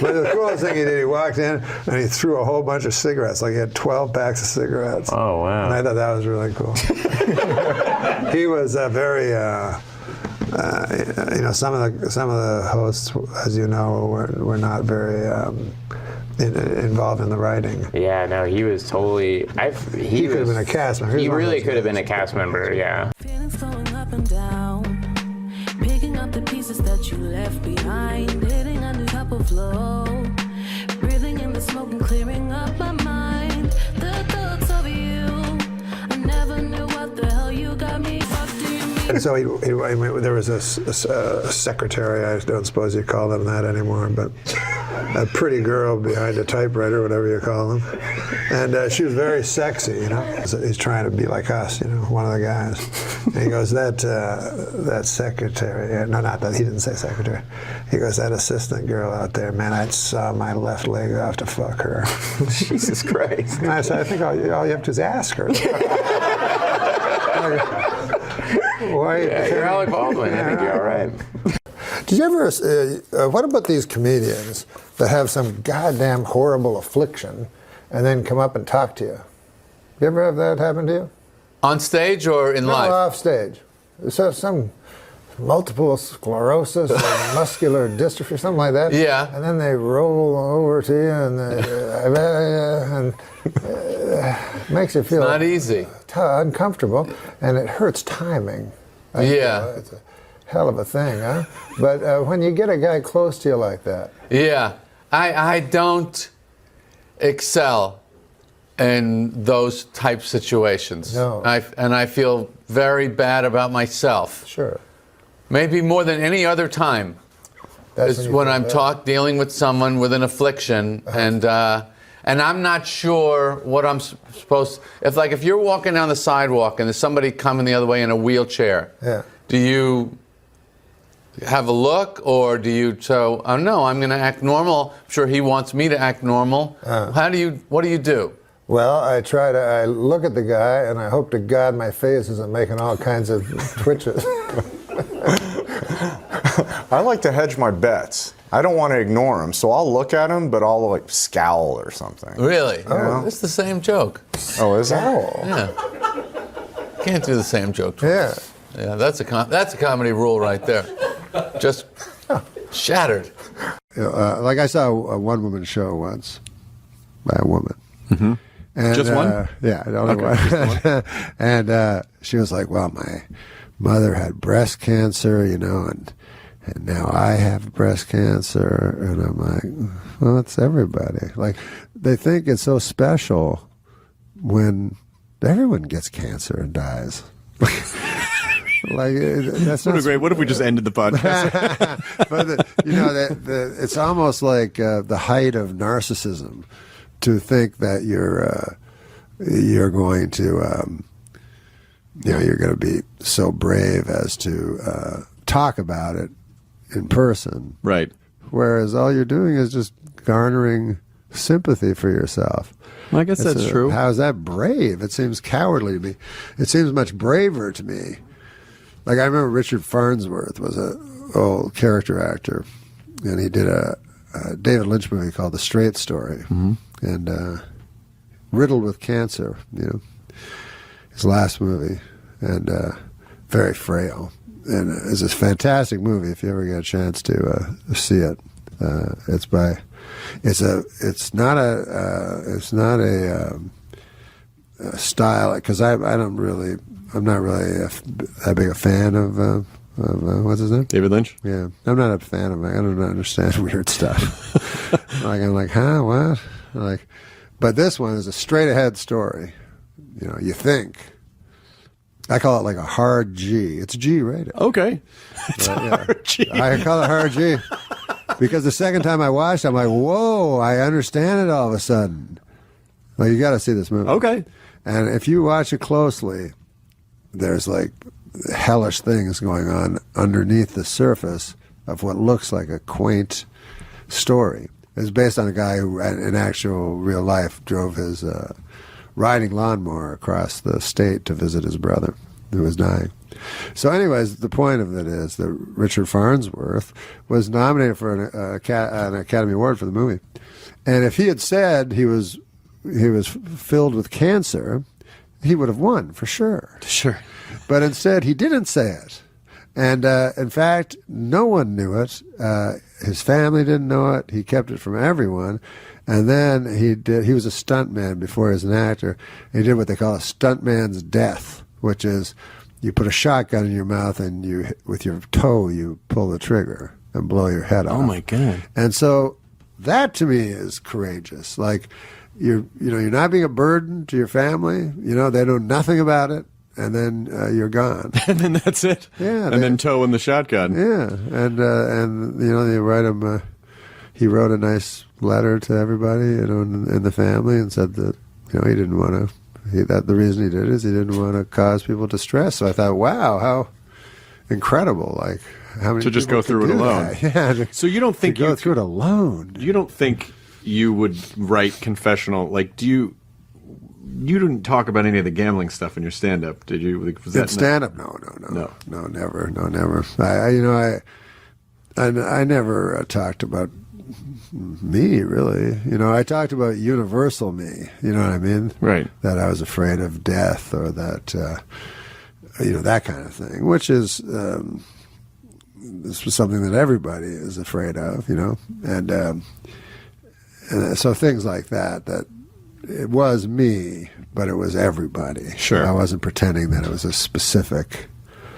But the coolest thing he did, he walked in and he threw a whole bunch of cigarettes. Like he had 12 packs of cigarettes. Oh, wow. And I thought that was really cool. He was very, you know, some of the hosts, as you know, were not very involved in the writing. Yeah, no, he was totally. He could have been a cast member. He really could have been a cast member. Yeah. Feelings going up and down, picking up the pieces that you left behind, hitting a new cup of flow, breathing in the smoke and clearing up my mind. The thoughts of you, I never knew what the hell you got me. What do you mean? And so there was a secretary, I don't suppose you call them that anymore, but a pretty girl behind a typewriter, whatever you call them. And she was very sexy, you know. He's trying to be like us, you know, one of the guys. And he goes, that secretary, no, not that, he didn't say secretary. He goes, that assistant girl out there, man, I'd saw my left leg off to fuck her. Jesus Christ. And I said, I think all you have to do is ask her. Why? Yeah, you're Alec Baldwin. I think you're all right. Did you ever, what about these comedians that have some goddamn horrible affliction and then come up and talk to you? You ever have that happen to you? On stage or in life? No, off stage. So some multiple sclerosis or muscular dystrophy, something like that. Yeah. And then they roll over to you and makes you feel not easy. Uncomfortable, and it hurts timing. Yeah. It's a hell of a thing, huh? But when you get a guy close to you like that. Yeah. I don't excel in those type situations. No. And I feel very bad about myself. Sure. Maybe more than any other time. That's is when I'm dealing with someone with an affliction, and I'm not sure what I'm supposed. If you're walking down the sidewalk and there's somebody coming the other way in a wheelchair, yeah. Do you have a look, or do you no, I'm going to act normal. I'm sure he wants me to act normal. What do you do? Well, I look at the guy and I hope to God my face isn't making all kinds of twitches. I like to hedge my bets. I don't want to ignore him, so I'll look at him, but I'll like scowl or something. Really? You know? It's the same joke. Oh, is it? Yeah. Can't do the same joke twice. Yeah, that's a comedy rule right there. Just shattered. like I saw a one-woman show once by a woman. Mm-hmm. And, Just one? Yeah, the only one. And she was like, well, my mother had breast cancer, you know, and now I have breast cancer. And I'm like, well, it's everybody. Like, they think it's so special when everyone gets cancer and dies. Like, that's not great. What if we just ended the podcast? But you know, it's almost like the height of narcissism to think that you're going to you know, you're going to be so brave as to talk about it in person, right? Whereas all you're doing is just garnering sympathy for yourself. Well, I guess that's true. How is that brave? It seems cowardly to me. It seems much braver to me. Like, I remember Richard Farnsworth was an old character actor, and he did a David Lynch movie called The Straight Story, and riddled with cancer, you know, his last movie, and very frail. And it's a fantastic movie if you ever get a chance to see it. It's not a style, because I'm not really that big a fan of what's his name? David Lynch? Yeah. I'm not a fan of it. I don't understand weird stuff. I'm like, huh, what? But this one is a straight ahead story. You know, you think. I call it like a hard G. It's G rated. Okay. It's hard G. I call it hard G. Because the second time I watched it, I'm like, whoa, I understand it all of a sudden. Like, you got to see this movie. Okay. And if you watch it closely, there's like hellish things going on underneath the surface of what looks like a quaint story. It's based on a guy who, in actual real life, drove his riding lawnmower across the state to visit his brother who was dying. So anyways, the point of it is that Richard Farnsworth was nominated for an Academy Award for the movie. And if he had said he was filled with cancer, he would have won for sure. Sure. But instead, he didn't say it. And in fact, no one knew it. His family didn't know it. He kept it from everyone. And then he was a stuntman before he was an actor. He did what they call a stuntman's death, which is you put a shotgun in your mouth and with your toe, you pull the trigger and blow your head off. Oh my God. And so that to me is courageous. Like, you're not being a burden to your family. You know, they know nothing about it. And then you're gone. And then that's it. Yeah. And then toe in the shotgun. Yeah. And you know, they write him, he wrote a nice letter to everybody, you know, in the family, and said that, you know, he didn't want to, the reason he did it is he didn't want to cause people distress. So I thought, wow, how incredible. Like, how many to just people go through could it do alone. that? Yeah. So you don't think to go through it alone. You don't think you would write confessional, like, you didn't talk about any of the gambling stuff in your stand-up, did you? Was that stand-up? No, never. I never talked about me, really. You know, I talked about universal me. You know what I mean? Right. That I was afraid of death, or that, you know, that kind of thing, which is this was something that everybody is afraid of, you know, and so things like that it was me, but it was everybody. Sure. I wasn't pretending that it was a specific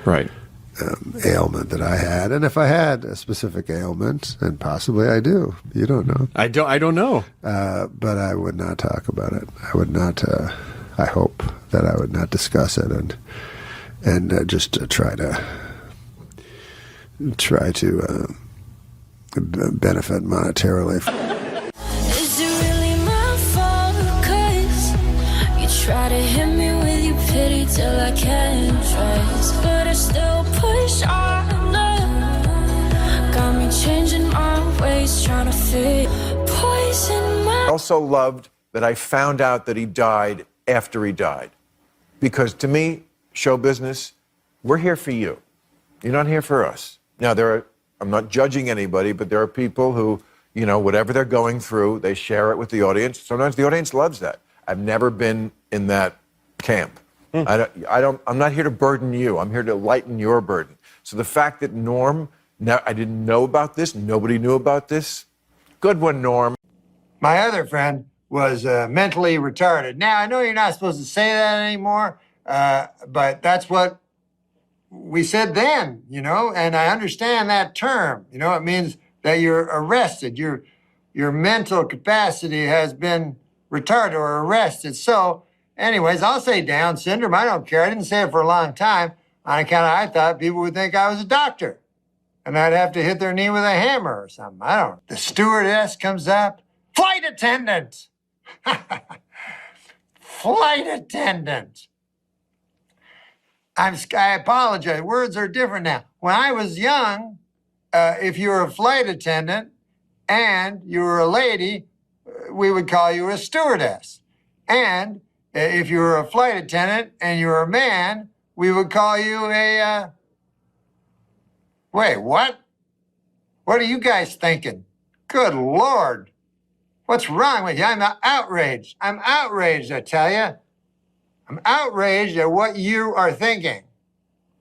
ailment that I had. And if I had a specific ailment, and possibly I do, you don't know. I don't know. But I would not talk about it. I would not, I hope that I would not discuss it and just try to benefit monetarily. Try to hit me with your pity till I can't trust, but I still push on. Got me changing my ways, trying to fit poison my. I also loved that I found out that he died after he died, because to me, show business, we're here for you. You're not here for us. Now I'm not judging anybody, but there are people who, you know, whatever they're going through, they share it with the audience. Sometimes the audience loves that. I've never been in that camp. I'm not here to burden you. I'm here to lighten your burden. So the fact that Norm, I didn't know about this, nobody knew about this, Good one, Norm. My other friend was mentally retarded. Now, I know you're not supposed to say that anymore, but that's what we said then, you know, and I understand that term. You know, it means that you're arrested. Your mental capacity has been retarded or arrested. So, anyways, I'll say Down syndrome. I don't care. I didn't say it for a long time on account of I thought people would think I was a doctor. And I'd have to hit their knee with a hammer or something. I don't know. The stewardess comes up. Flight attendant! Flight attendant! I apologize. Words are different now. When I was young, if you were a flight attendant and you were a lady, we would call you a stewardess. And if you were a flight attendant and you were a man, we would call you a... Wait, what? What are you guys thinking? Good Lord. What's wrong with you? I'm outraged. I'm outraged, I tell you. I'm outraged at what you are thinking.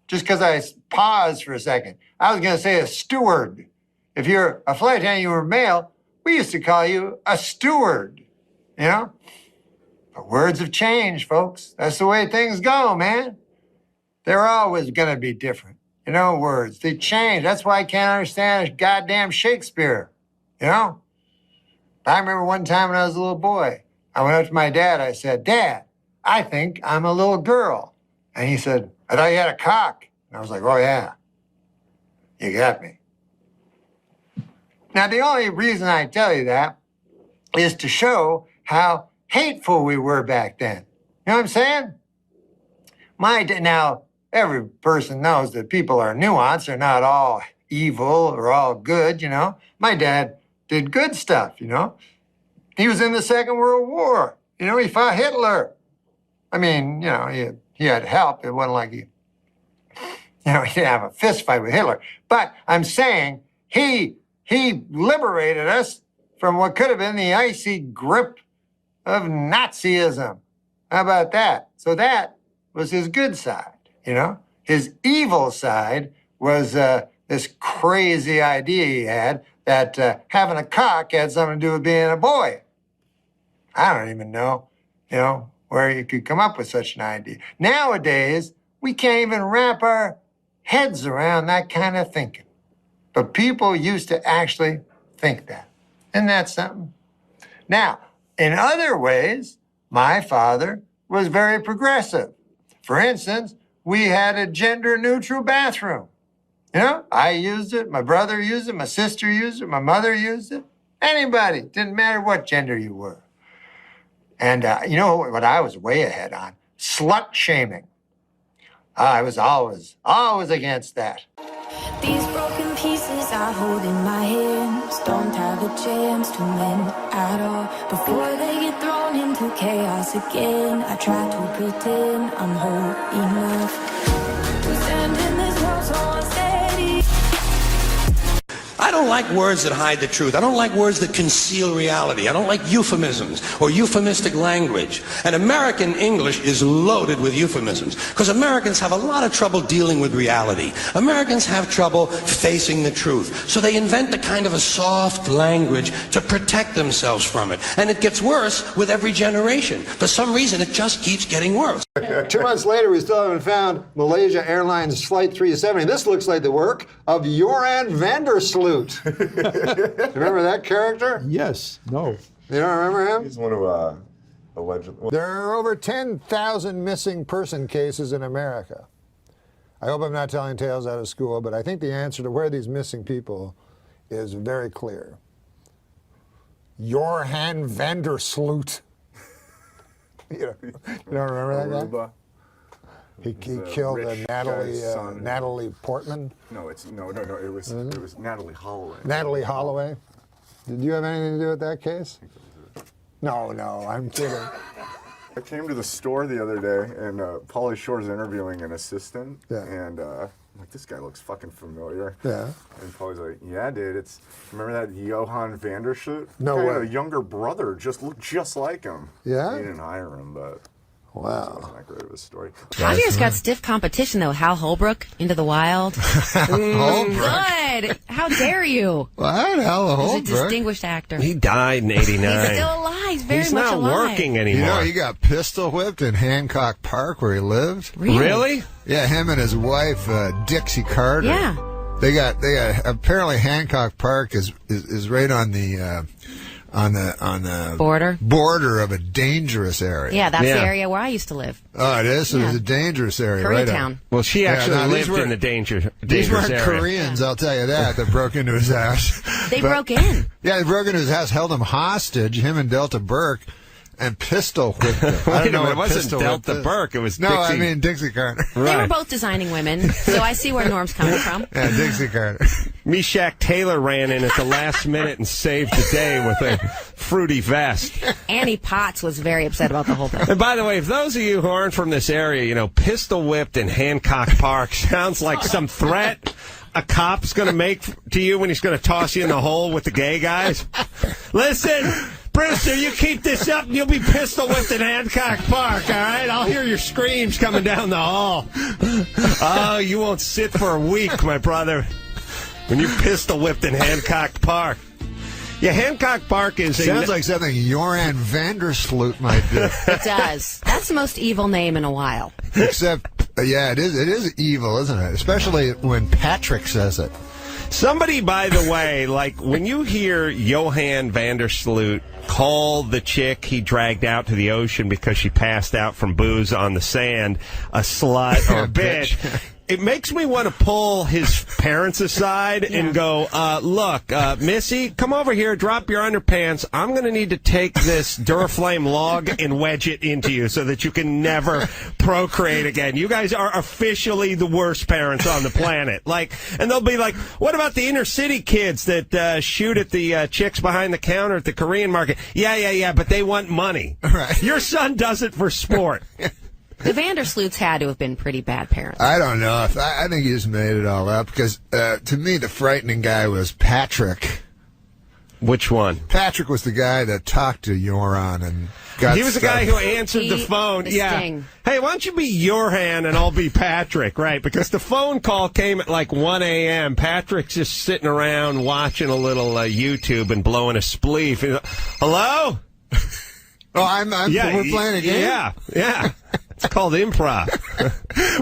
Just because I paused for a second. I was going to say a steward. If you're a flight attendant, you were male, we used to call you a steward, you know? But words have changed, folks. That's the way things go, man. They're always going to be different. You know, words, they change. That's why I can't understand goddamn Shakespeare, you know? I remember one time when I was a little boy, I went up to my dad, I said, Dad, I think I'm a little girl. And he said, I thought you had a cock. And I was like, oh yeah, you got me. Now, the only reason I tell you that is to show how hateful we were back then. You know what I'm saying? Now, every person knows that people are nuanced. They're not all evil or all good, you know. My dad did good stuff, you know. He was in the Second World War. You know, he fought Hitler. I mean, you know, he had help. It wasn't like he didn't have a fist fight with Hitler. But I'm saying he liberated us from what could have been the icy grip of Nazism. How about that? So that was his good side, you know. His evil side was this crazy idea he had that having a cock had something to do with being a boy. I don't even know, you know, where you could come up with such an idea. Nowadays, we can't even wrap our heads around that kind of thinking. But people used to actually think that. Isn't that something? Now, in other ways, my father was very progressive. For instance, we had a gender-neutral bathroom. You know, I used it, my brother used it, my sister used it, my mother used it. Anybody, didn't matter what gender you were. And you know what I was way ahead on? Slut shaming. I was always against that. These broken pieces I hold in my hands don't have a chance to mend at all. Before they get thrown into chaos again, I try to pretend I'm whole enough. We stand in this world so unsteady. I don't like words that hide the truth. I don't like words that conceal reality. I don't like euphemisms or euphemistic language. And American English is loaded with euphemisms because Americans have a lot of trouble dealing with reality. Americans have trouble facing the truth. So they invent a kind of a soft language to protect themselves from it. And it gets worse with every generation. For some reason, it just keeps getting worse. 2 months later, we still haven't found Malaysia Airlines Flight 370. This looks like the work of Joran Vandersloot. Remember that character? Yes. No. You don't remember him? He's one who allegedly. There are over 10,000 missing person cases in America. I hope I'm not telling tales out of school, but I think the answer to where these missing people is very clear. Joran Vandersloot. You don't remember that guy? He killed Natalie Portman. No, it was Natalie Holloway. Natalie Holloway. Did you have anything to do with that case? No, I'm kidding. I came to the store the other day, and Pauly Shore's interviewing an assistant, and I'm like, this guy looks fucking familiar. Yeah. And Pauly's like, yeah, dude, remember that Johan Vandersloot? No way. way. A younger brother looked just like him. Yeah? He didn't hire him, but... Wow. That's not great of a story. Javier's got stiff competition, though. Hal Holbrook, Into the Wild. Good. How dare you? What? Hal Holbrook? He's a distinguished actor. He died in 89. He's still alive. He's very He's much not alive. working anymore. You know, he got pistol whipped in Hancock Park where he lived. Really? Yeah, him and his wife, Dixie Carter. Yeah. They got apparently Hancock Park is right on the border of a dangerous area. Yeah, that's the area where I used to live. Oh, it is? So it's a dangerous area, right? Koreatown. Well, she actually lived in the These dangerous weren't area. Koreans, I'll tell you that broke into his house. They broke in. Yeah, they broke into his house, held him hostage, him and Delta Burke, and pistol whipped him. I don't know it what wasn't pistol Delta whipped is. Burke. It was No, Dixie. I mean Dixie Carter. They were both designing women, so I see where Norm's coming from. Yeah, Dixie Carter. Meshack Taylor ran in at the last minute and saved the day with a fruity vest. Annie Potts was very upset about the whole thing. And by the way, if those of you who aren't from this area, you know, pistol whipped in Hancock Park sounds like some threat a cop's going to make to you when he's going to toss you in the hole with the gay guys. Listen, Brewster, you keep this up and you'll be pistol whipped in Hancock Park, all right? I'll hear your screams coming down the hall. Oh, you won't sit for a week, my brother, when you pistol whipped in Hancock Park. Yeah, Hancock Park is... Sounds like something Joran Vandersloot might do. It does. That's the most evil name in a while. Except, yeah, it is evil, isn't it? Especially when Patrick says it. Somebody, by the way, like when you hear Johan Vandersloot call the chick he dragged out to the ocean because she passed out from booze on the sand a slut or a bitch, it makes me want to pull his parents aside and go, look, Missy, come over here, drop your underpants. I'm going to need to take this Duraflame log and wedge it into you so that you can never procreate again. You guys are officially the worst parents on the planet. Like, and they'll be like, what about the inner city kids that shoot at the chicks behind the counter at the Korean market? Yeah, but they want money. Right. Your son does it for sport. The Vandersloots had to have been pretty bad parents. I don't know. I think he just made it all up because to me the frightening guy was Patrick. Which one? Patrick was the guy that talked to Joran and got He was the guy who answered the phone. Yeah. Sting. Hey, why don't you be Johan and I'll be Patrick, right? Because the phone call came at like 1 a.m. Patrick's just sitting around watching a little YouTube and blowing a spleef. Hello? Oh, we're playing a game? Yeah. It's called improv.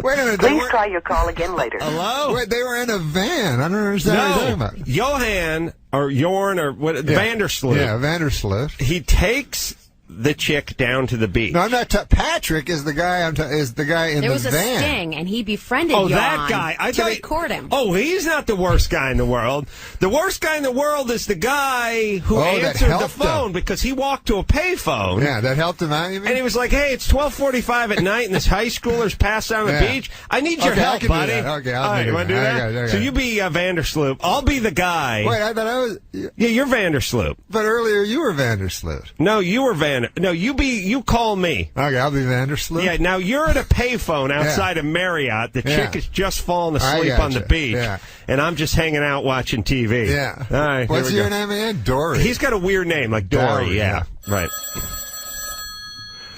Wait a minute. Please try your call again later. Hello? Wait, they were in a van. I don't understand what you're talking about. Johan or Jorn or what? Vandersloot. Yeah, Vandersloot. He takes the chick down to the beach. No, I'm not. Patrick is the guy. Is the guy in There the was a van. sting, and he befriended Oh, Jan that guy. to record him. Oh, he's not the worst guy in the world. The worst guy in the world is the guy who that answered the helped phone him. because he walked to a payphone. Yeah, that helped him out, you mean? And he was like, hey, it's 12:45 at night and this high schooler's passed out on the beach. I need your Okay, I help, can do buddy. that. Okay, I'll All right, do you want to do that. that? Okay. So you be Vandersloot. I'll be the guy. Wait, I thought I was. Yeah, you're Vandersloot. But earlier you were Vandersloot. No, you were you call me. Okay, I'll be Vandersloot. Yeah, now you're at a payphone outside of Marriott. The chick is just falling asleep on the beach. Yeah. And I'm just hanging out watching TV. Yeah. All right. What's here we your go. name again? Dory. He's got a weird name, like Dory. Dory, Yeah. Right.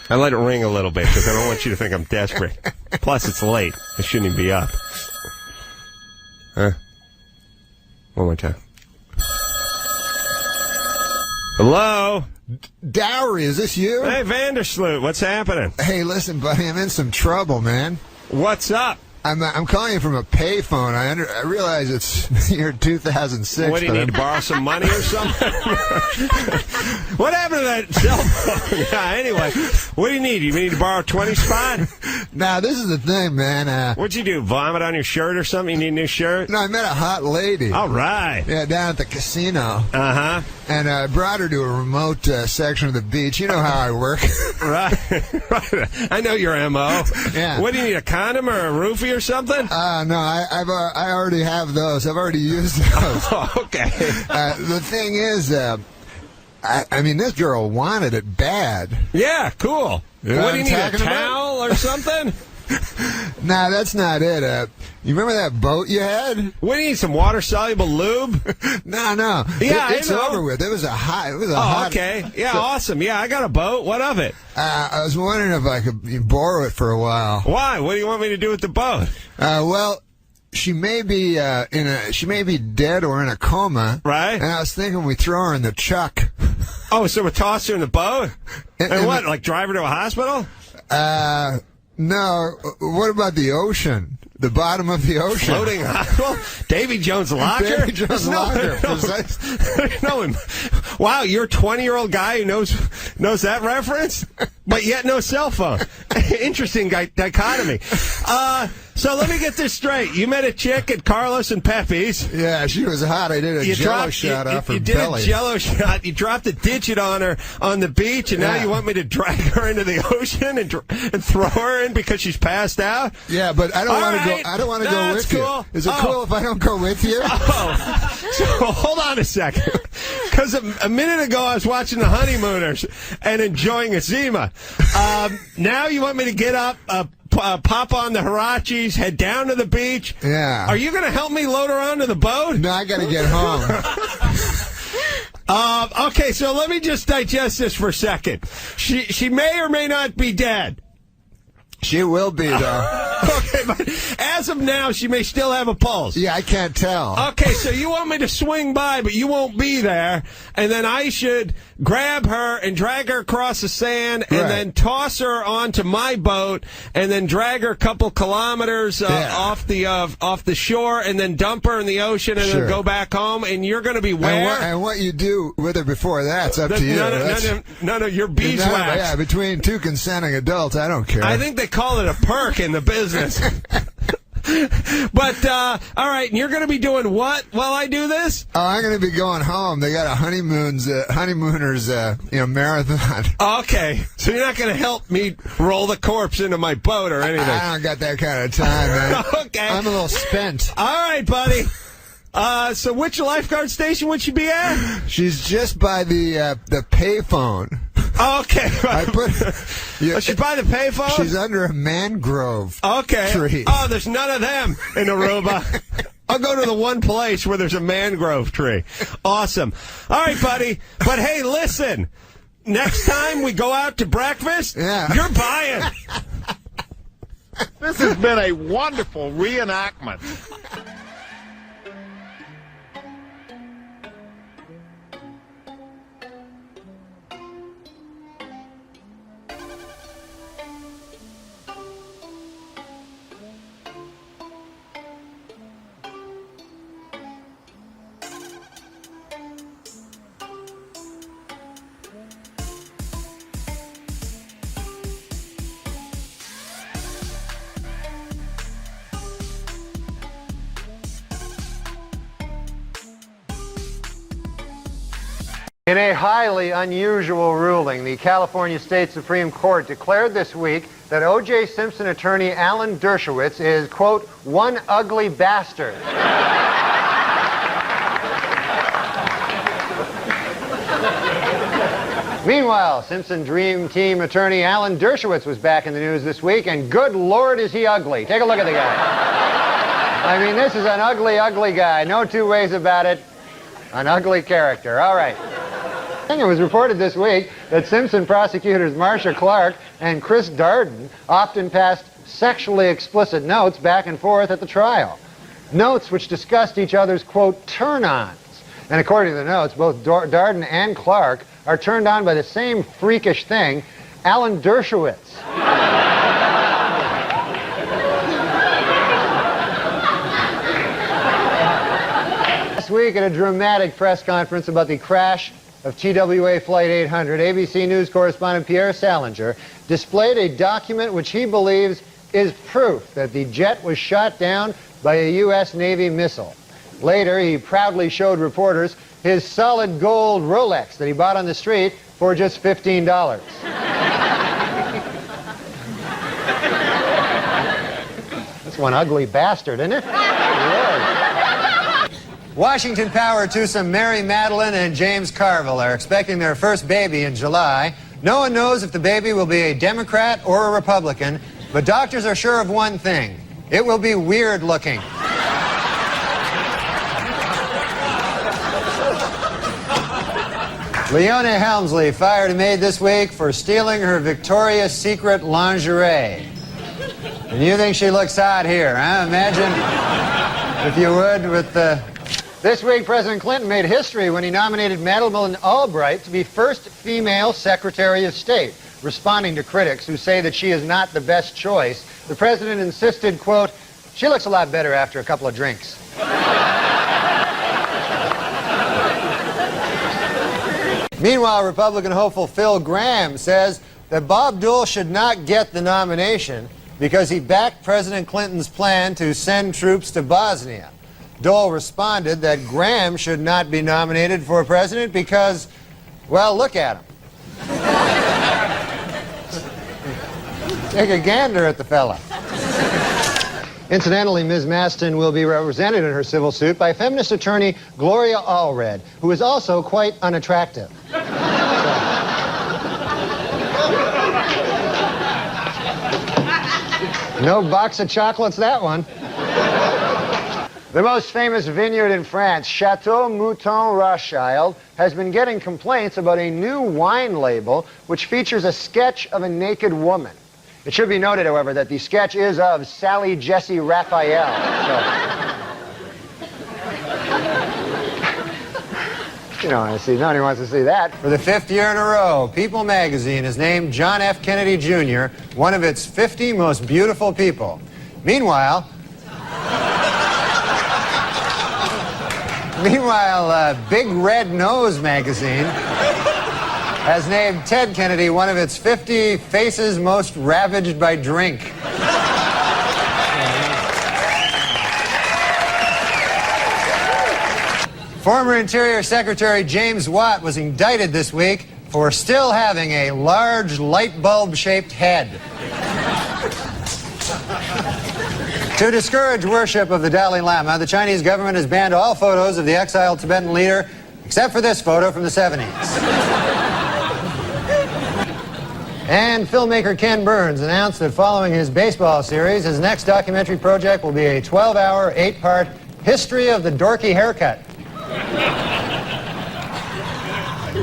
I let it ring a little bit because I don't want you to think I'm desperate. Plus, it's late. I shouldn't even be up. Huh? One more time. Hello? Dowry, is this you? Hey, Vandersloot, what's happening? Hey, listen, buddy, I'm in some trouble, man. What's up? I'm calling you from a payphone. I realize it's year 2006. What, do you need to borrow some money or something? What happened to that cell phone? Yeah, anyway, what do you need? You need to borrow 20 spot? Now, this is the thing, man. What'd you do, vomit on your shirt or something? You need a new shirt? No, I met a hot lady. All right. Yeah, down at the casino. Uh-huh. And I brought her to a remote section of the beach. You know how I work. Right. I know your M.O. Yeah. What, do you need, a condom or a roofie or something? No, I already have those. I've already used those. Oh, okay. The thing is, I mean, this girl wanted it bad. Yeah, cool. You know What do you need, a talking about? towel or something? Nah, that's not it. You remember that boat you had? We need some water-soluble lube. No. Yeah, it's I know. over with. It was a hot. Okay. Yeah, awesome. Yeah, I got a boat. What of it? I was wondering if I could borrow it for a while. Why? What do you want me to do with the boat? Well, she may be dead or in a coma. Right. And I was thinking we throw her in the chuck. Oh, so we toss her in the boat? And what? Like drive her to a hospital? No. What about the ocean? The bottom of the ocean. Floating hospital? Davy Jones' locker? Davy Jones' locker. No, wow, you're a 20-year-old guy who knows that reference, but yet no cell phone. Interesting dichotomy. So let me get this straight. You met a chick at Carlos and Pepe's. Yeah, she was hot. I did a jello shot off her belly. You did a jello shot. You dropped a digit on her on the beach, and now you want me to drag her into the ocean and throw her in because she's passed out? Yeah, but I don't want to go. I don't want to go with cool. you. Is it cool if I don't go with you? So hold on a second. Because a minute ago I was watching the Honeymooners and enjoying a Zima. Now you want me to get up, pop on the Hirachis, head down to the beach? Yeah. Are you going to help me load her onto the boat? No, I got to get home. Okay, so let me just digest this for a second. She may or may not be dead. She will be, though. Okay, but as of now, she may still have a pulse. Yeah, I can't tell. Okay, so you want me to swing by, but you won't be there, and then I should grab her and drag her across the sand, and then toss her onto my boat, and then drag her a couple kilometers off the shore, and then dump her in the ocean, and then go back home. And you're going to be where? And what you do with her before that's up to you. No, you're beeswax. Yeah, between two consenting adults, I don't care. I think they call it a perk in the business. But, all right, and you're going to be doing what while I do this? Oh, I'm going to be going home. They got a honeymooners marathon. Okay, so you're not going to help me roll the corpse into my boat or anything? I don't got that kind of time, man. Okay. I'm a little spent. All right, buddy. So which lifeguard station would she be at? She's just by the payphone. Okay. She's by the payphone? She's under a mangrove tree. Oh, there's none of them in Aruba. I'll go to the one place where there's a mangrove tree. Awesome. All right, buddy. But hey, listen. Next time we go out to breakfast, you're buying. This has been a wonderful reenactment. In a highly unusual ruling, the California State Supreme Court declared this week that O.J. Simpson attorney Alan Dershowitz is, quote, one ugly bastard. Meanwhile, Simpson Dream Team attorney Alan Dershowitz was back in the news this week, and good Lord is he ugly. Take a look at the guy. I mean, this is an ugly, ugly guy. No two ways about it. An ugly character. All right. It was reported this week that Simpson prosecutors Marcia Clark and Chris Darden often passed sexually explicit notes back and forth at the trial. Notes which discussed each other's, quote, turn-ons. And according to the notes, both Darden and Clark are turned on by the same freakish thing, Alan Dershowitz. Last week at a dramatic press conference about the crash of TWA Flight 800, ABC News correspondent Pierre Salinger displayed a document which he believes is proof that the jet was shot down by a U.S. Navy missile. Later, he proudly showed reporters his solid gold Rolex that he bought on the street for just $15. That's one ugly bastard, isn't it? Washington Power to some Mary Madeline and James Carville are expecting their first baby in July. No one knows if the baby will be a Democrat or a Republican, But doctors are sure of one thing. It will be weird looking. Leona Helmsley fired a maid this week for stealing her Victoria's Secret lingerie. And you think she looks hot here, huh? Imagine, if you would, with the... This week, President Clinton made history when he nominated Madeleine Albright to be first female Secretary of State. Responding to critics who say that she is not the best choice, the president insisted, quote, "She looks a lot better after a couple of drinks." Meanwhile, Republican hopeful Phil Gramm says that Bob Dole should not get the nomination because he backed President Clinton's plan to send troops to Bosnia. Dole responded that Gramm should not be nominated for president because, well, look at him. Take a gander at the fella. Incidentally, Ms. Maston will be represented in her civil suit by feminist attorney Gloria Allred, who is also quite unattractive. No box of chocolates, that one. The most famous vineyard in France, Chateau Mouton Rothschild, has been getting complaints about a new wine label which features a sketch of a naked woman. It should be noted, however, that the sketch is of Sally Jesse Raphael. So. You know, nobody wants to see that. For the 5th year in a row, People magazine has named John F. Kennedy Jr. one of its 50 most beautiful people. Meanwhile, Big Red Nose magazine has named Ted Kennedy one of its 50 faces most ravaged by drink. Former Interior Secretary James Watt was indicted this week for still having a large light bulb-shaped head. To discourage worship of the Dalai Lama, the Chinese government has banned all photos of the exiled Tibetan leader, except for this photo from the 70s. And filmmaker Ken Burns announced that following his baseball series, his next documentary project will be a 12-hour, 8-part history of the dorky haircut.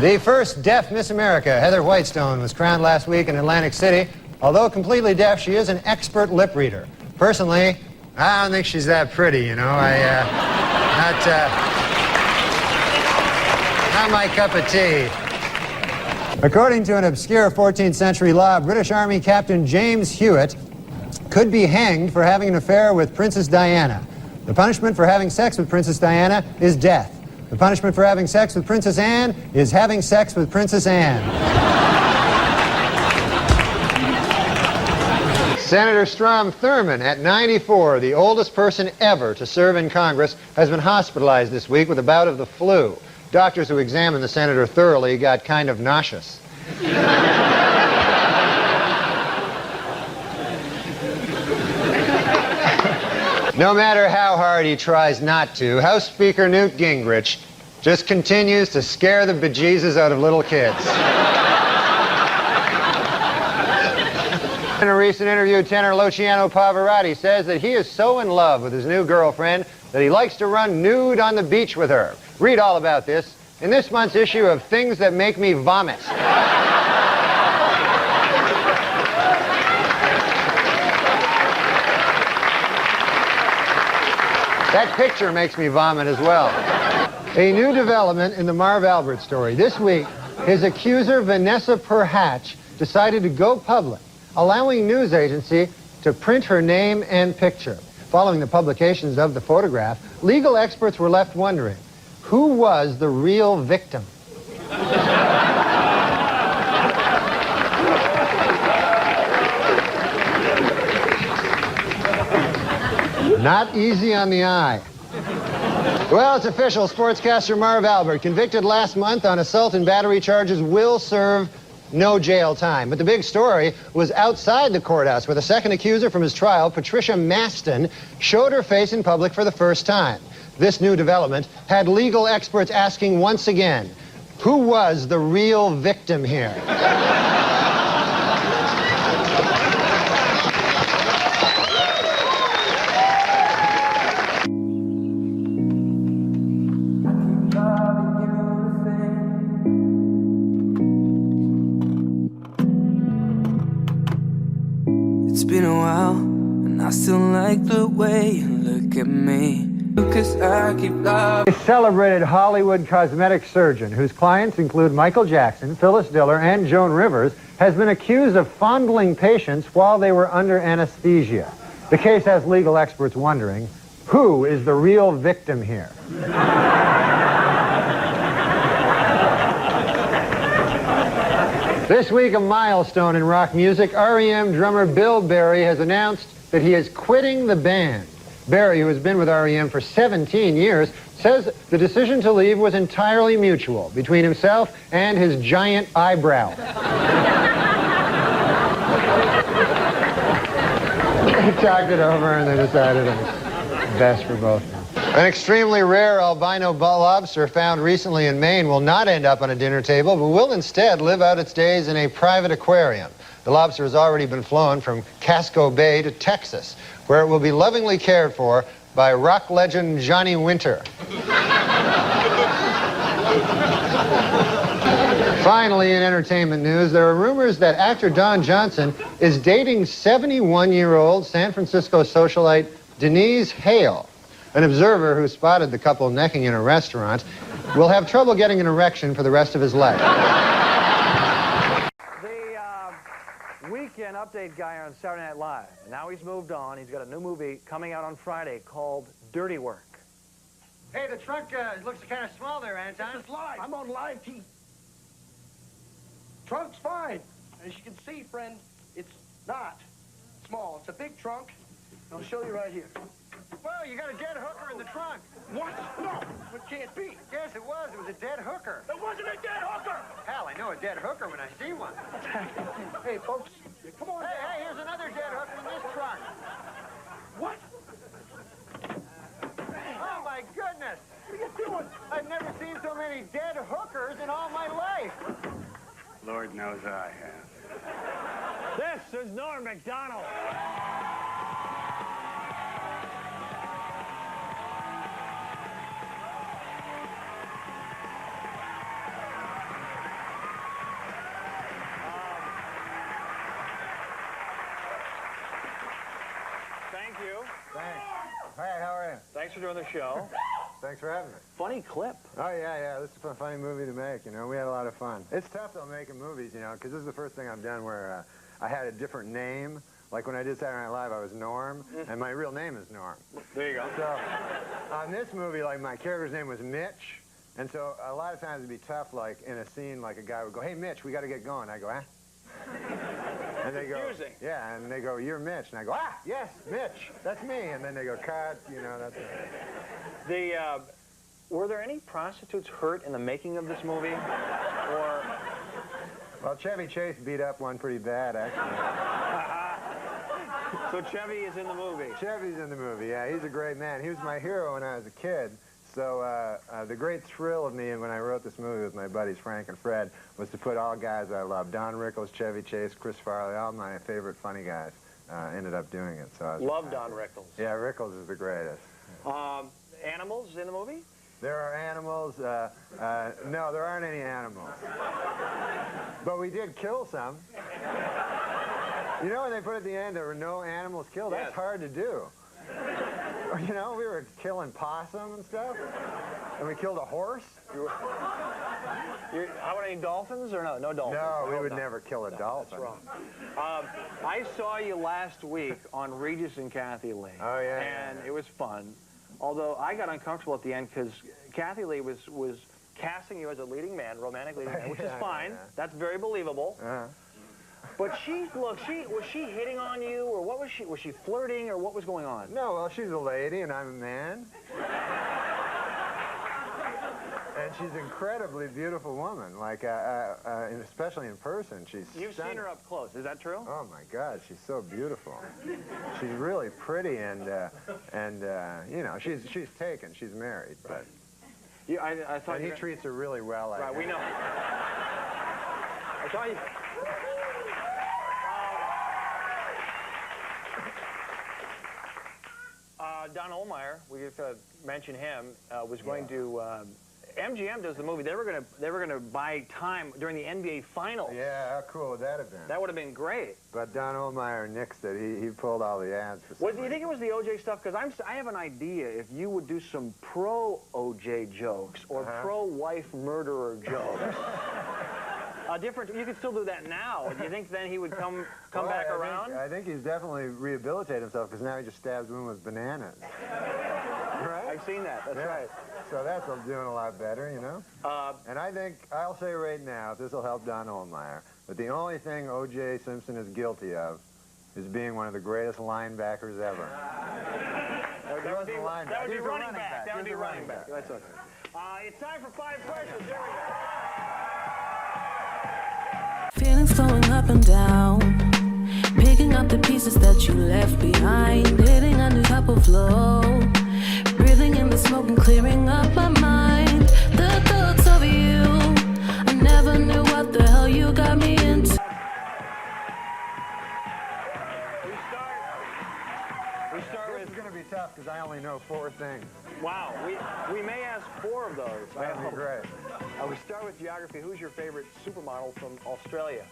The first deaf Miss America, Heather Whitestone, was crowned last week in Atlantic City. Although completely deaf, she is an expert lip reader. Personally, I don't think she's that pretty, you know. Not my cup of tea. According to an obscure 14th century law, British Army Captain James Hewitt could be hanged for having an affair with Princess Diana. The punishment for having sex with Princess Diana is death. The punishment for having sex with Princess Anne is having sex with Princess Anne. Senator Strom Thurmond, at 94, the oldest person ever to serve in Congress, has been hospitalized this week with a bout of the flu. Doctors who examined the senator thoroughly got kind of nauseous. No matter how hard he tries not to, House Speaker Newt Gingrich just continues to scare the bejesus out of little kids. In a recent interview, tenor Luciano Pavarotti says that he is so in love with his new girlfriend that he likes to run nude on the beach with her. Read all about this in this month's issue of Things That Make Me Vomit. That picture makes me vomit as well. A new development in the Marv Albert story. This week, his accuser, Vanessa Perhatch, decided to go public, allowing news agency to print her name and picture. Following the publications of the photograph, legal experts were left wondering, who was the real victim? Not easy on the eye. Well, it's official. Sportscaster Marv Albert, convicted last month on assault and battery charges, will serve no jail time. But the big story was outside the courthouse, where the second accuser from his trial, Patricia Maston, showed her face in public for the first time. This new development had legal experts asking once again, who was the real victim here? It's been a while, and I still like the way you look at me. Because I keep loving. A celebrated Hollywood cosmetic surgeon whose clients include Michael Jackson, Phyllis Diller, and Joan Rivers has been accused of fondling patients while they were under anesthesia. The case has legal experts wondering, who is the real victim here? This week, a milestone in rock music. REM drummer Bill Berry has announced that he is quitting the band. Berry, who has been with REM for 17 years, says the decision to leave was entirely mutual between himself and his giant eyebrow. They talked it over and they decided it was best for both of them. An extremely rare albino lobster found recently in Maine will not end up on a dinner table, but will instead live out its days in a private aquarium. The lobster has already been flown from Casco Bay to Texas, where it will be lovingly cared for by rock legend Johnny Winter. Finally, in entertainment news, there are rumors that actor Don Johnson is dating 71-year-old San Francisco socialite Denise Hale. An observer who spotted the couple necking in a restaurant will have trouble getting an erection for the rest of his life. The weekend update guy on Saturday Night Live. Now he's moved on. He's got a new movie coming out on Friday called Dirty Work. Hey, the truck looks kind of small there, Anton. This is live. I'm on live TV. Trunk's fine. As you can see, friend, it's not small. It's a big trunk. I'll show you right here. Well, you got a dead hooker in the trunk. What? No, it can't be. Yes, it was. It was a dead hooker. It wasn't a dead hooker. Hell, I know a dead hooker when I see one. Hey, folks, come on. Hey, here's another dead hooker in this trunk. What? Oh, my goodness. What are you doing? I've never seen so many dead hookers in all my life. Lord knows I have. This is Norm MacDonald. Thank you. Thanks. Hey, how are you? Thanks for doing the show. Thanks for having me. Funny clip. Oh, yeah, this is a funny movie to make, you know. We had a lot of fun. It's tough, though, making movies, you know, because this is the first thing I've done where I had a different name. Like when I did Saturday Night Live, I was Norm, and my real name is Norm. There you go. So on this movie, like, my character's name was Mitch, and so a lot of times it'd be tough, like, in a scene, like, a guy would go, hey, Mitch, we got to get going. I go, ah. And they go, confusing. yeah, and they go, you're Mitch. And I go, ah, yes, Mitch, that's me. And then they go, cut, you know, that's it. Were there any prostitutes hurt in the making of this movie? Or... Well, Chevy Chase beat up one pretty bad, actually. So Chevy is in the movie? Chevy's in the movie, yeah. He's a great man. He was my hero when I was a kid. So the great thrill of me when I wrote this movie with my buddies Frank and Fred was to put all guys I love, Don Rickles, Chevy Chase, Chris Farley, all my favorite funny guys ended up doing it. So I was Love Don Rickles. Yeah, Rickles is the greatest. Animals in the movie? There are animals. No, there aren't any animals. But we did kill some. You know when they put at the end there were no animals killed? Yes. That's hard to do. You know, we were killing possum and stuff. And we killed a horse. How about any dolphins or no? No dolphins. No, we would never kill a dolphin. That's wrong. I saw you last week on Regis and Kathy Lee. Oh, yeah. And it was fun. Although I got uncomfortable at the end because Kathy Lee was casting you as a leading man, romantic leading man, which is fine. Yeah. That's very believable. But was she hitting on you, or what was she? Was she flirting, or what was going on? No, well, she's a lady and I'm a man. And she's an incredibly beautiful woman, like, and especially in person. You've seen her up close, is that true? Oh my God, she's so beautiful. She's really pretty, and you know, she's taken. She's married, but I thought he treats her really well. Right, we know. I thought you. Don Ohlmeyer, we have to mention him, was going to MGM does the movie, they were gonna buy time during the NBA Finals. Yeah, how cool would that have been? That would have been great. But Don Ohlmeyer nixed it. He pulled all the ads for some Do you think it was the OJ stuff? Because I have an idea. If you would do some pro-OJ jokes or pro-wife murderer jokes, you could still do that now. Do you think then he would come back around? I think he's definitely rehabilitated himself because now he just stabs women with bananas. Right? I've seen that. That's right. So that's doing a lot better, you know? And I think, I'll say right now, this will help Don Ohlmeyer, but the only thing O.J. Simpson is guilty of is being one of the greatest linebackers ever. That would be running back. That would be running back. That's okay. It's time for 5 questions. Here we go. Feelings going up and down, picking up the pieces that you left behind, hitting a new type of flow, breathing in the smoke and clearing up my mind. The thoughts of you, I never knew what the hell you got me into. This is going to be tough because I only know 4 things. Wow, we may ask 4 of those. That'd be great. We start with geography. Who's your favorite supermodel from Australia?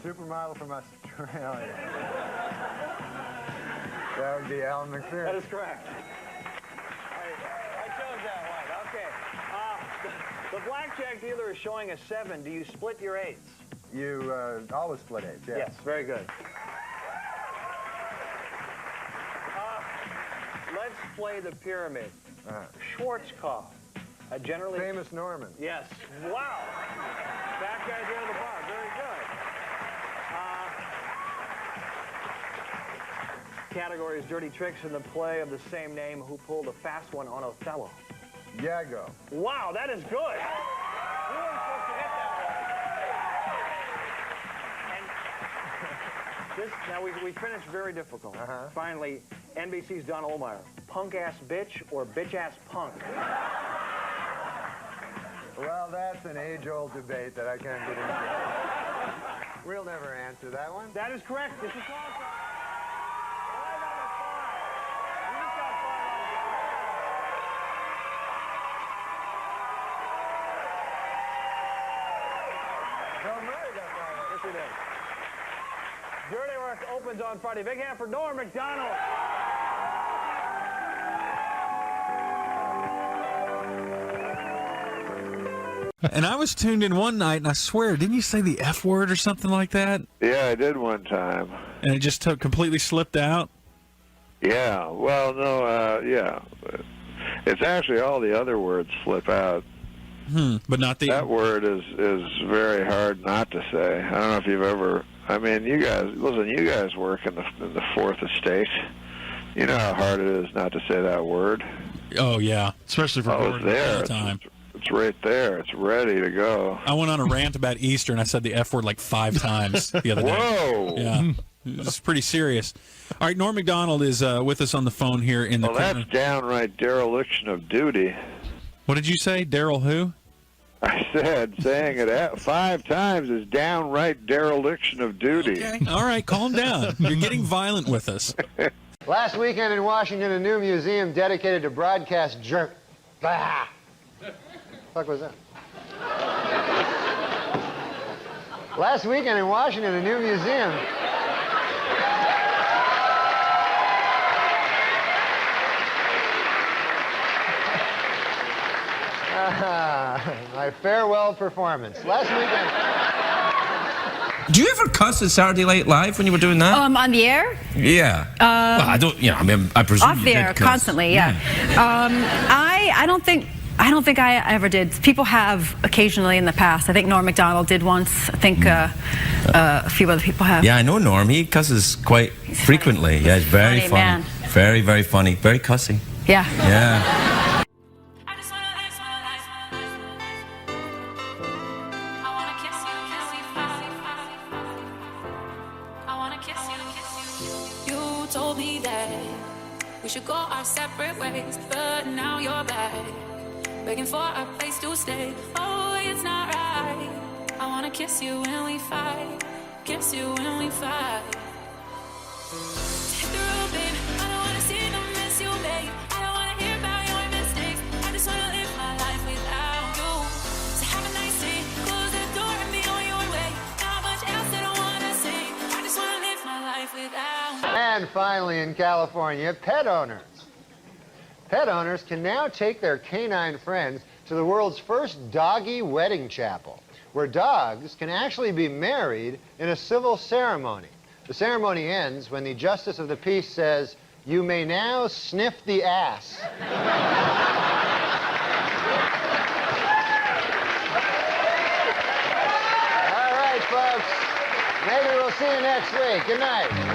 Supermodel from Australia. That would be Alan McPherson. That is correct. I chose that one. Okay. The blackjack dealer is showing a 7. Do you split your 8s? You always split 8s, yes. Yes, very good. Let's play the pyramid. Schwarzkopf. Generally famous Norman. Yes. Wow. That guy's out of the bar. Very good. Category is dirty tricks in the play of the same name. Who pulled a fast one on Othello? Iago. Wow, that is good. You weren't supposed to hit that one. And now we finished very difficult. Finally, NBC's Don Ohlmeyer. Punk-ass bitch or bitch-ass punk? Well, that's an age-old debate that I can't get into. We'll never answer that one. That is correct. This is awesome. Yes, he did. Dirty Work opens on Friday. Big hand for Norm MacDonald. And I was tuned in one night, and I swear, didn't you say the F word or something like that? Yeah, I did one time. And it just completely slipped out? Yeah, well, no, yeah. It's actually all the other words slip out. But not the... That word is very hard not to say. I don't know if you've ever... I mean, you guys work in the Fourth Estate. You know how hard it is not to say that word. Oh, yeah, especially for it's there. All the time. It's right there. It's ready to go. I went on a rant about Easter, and I said the F word like 5 times the other day. Whoa! Yeah, it's pretty serious. All right, Norm MacDonald is with us on the phone here in the corner. That's downright dereliction of duty. What did you say? Daryl who? I said saying it 5 times is downright dereliction of duty. Okay. All right, calm down. You're getting violent with us. Last weekend in Washington, a new museum dedicated to broadcast jerk. Ah! What the fuck was that? Last weekend in Washington, a new museum. My farewell performance. Last weekend. Do you ever cuss at Saturday Night Live when you were doing that? On the air? Yeah. Well, I don't. I mean, I presume off you the did air cuss. constantly. Yeah. I don't think I ever did. People have occasionally in the past. I think Norm MacDonald did once. I think a few other people have. Yeah, I know Norm. He cusses quite frequently. Yeah, he's very funny. Man. Very, very funny. Very cussy. Yeah. Yeah. You told me that we should go our separate ways, but now you're back, begging for a place to stay. Oh, it's not right. I wanna kiss you when we fight, kiss you when we fight. Take the road, babe. I don't wanna see them miss you, babe. I don't wanna hear about your mistakes. I just wanna live my life without you. life without. And finally in California, pet owners. Pet owners can now take their canine friends to the world's first doggy wedding chapel, where dogs can actually be married in a civil ceremony. The ceremony ends when the Justice of the Peace says, "You may now sniff the ass." All right, folks. Maybe we'll see you next week. Good night.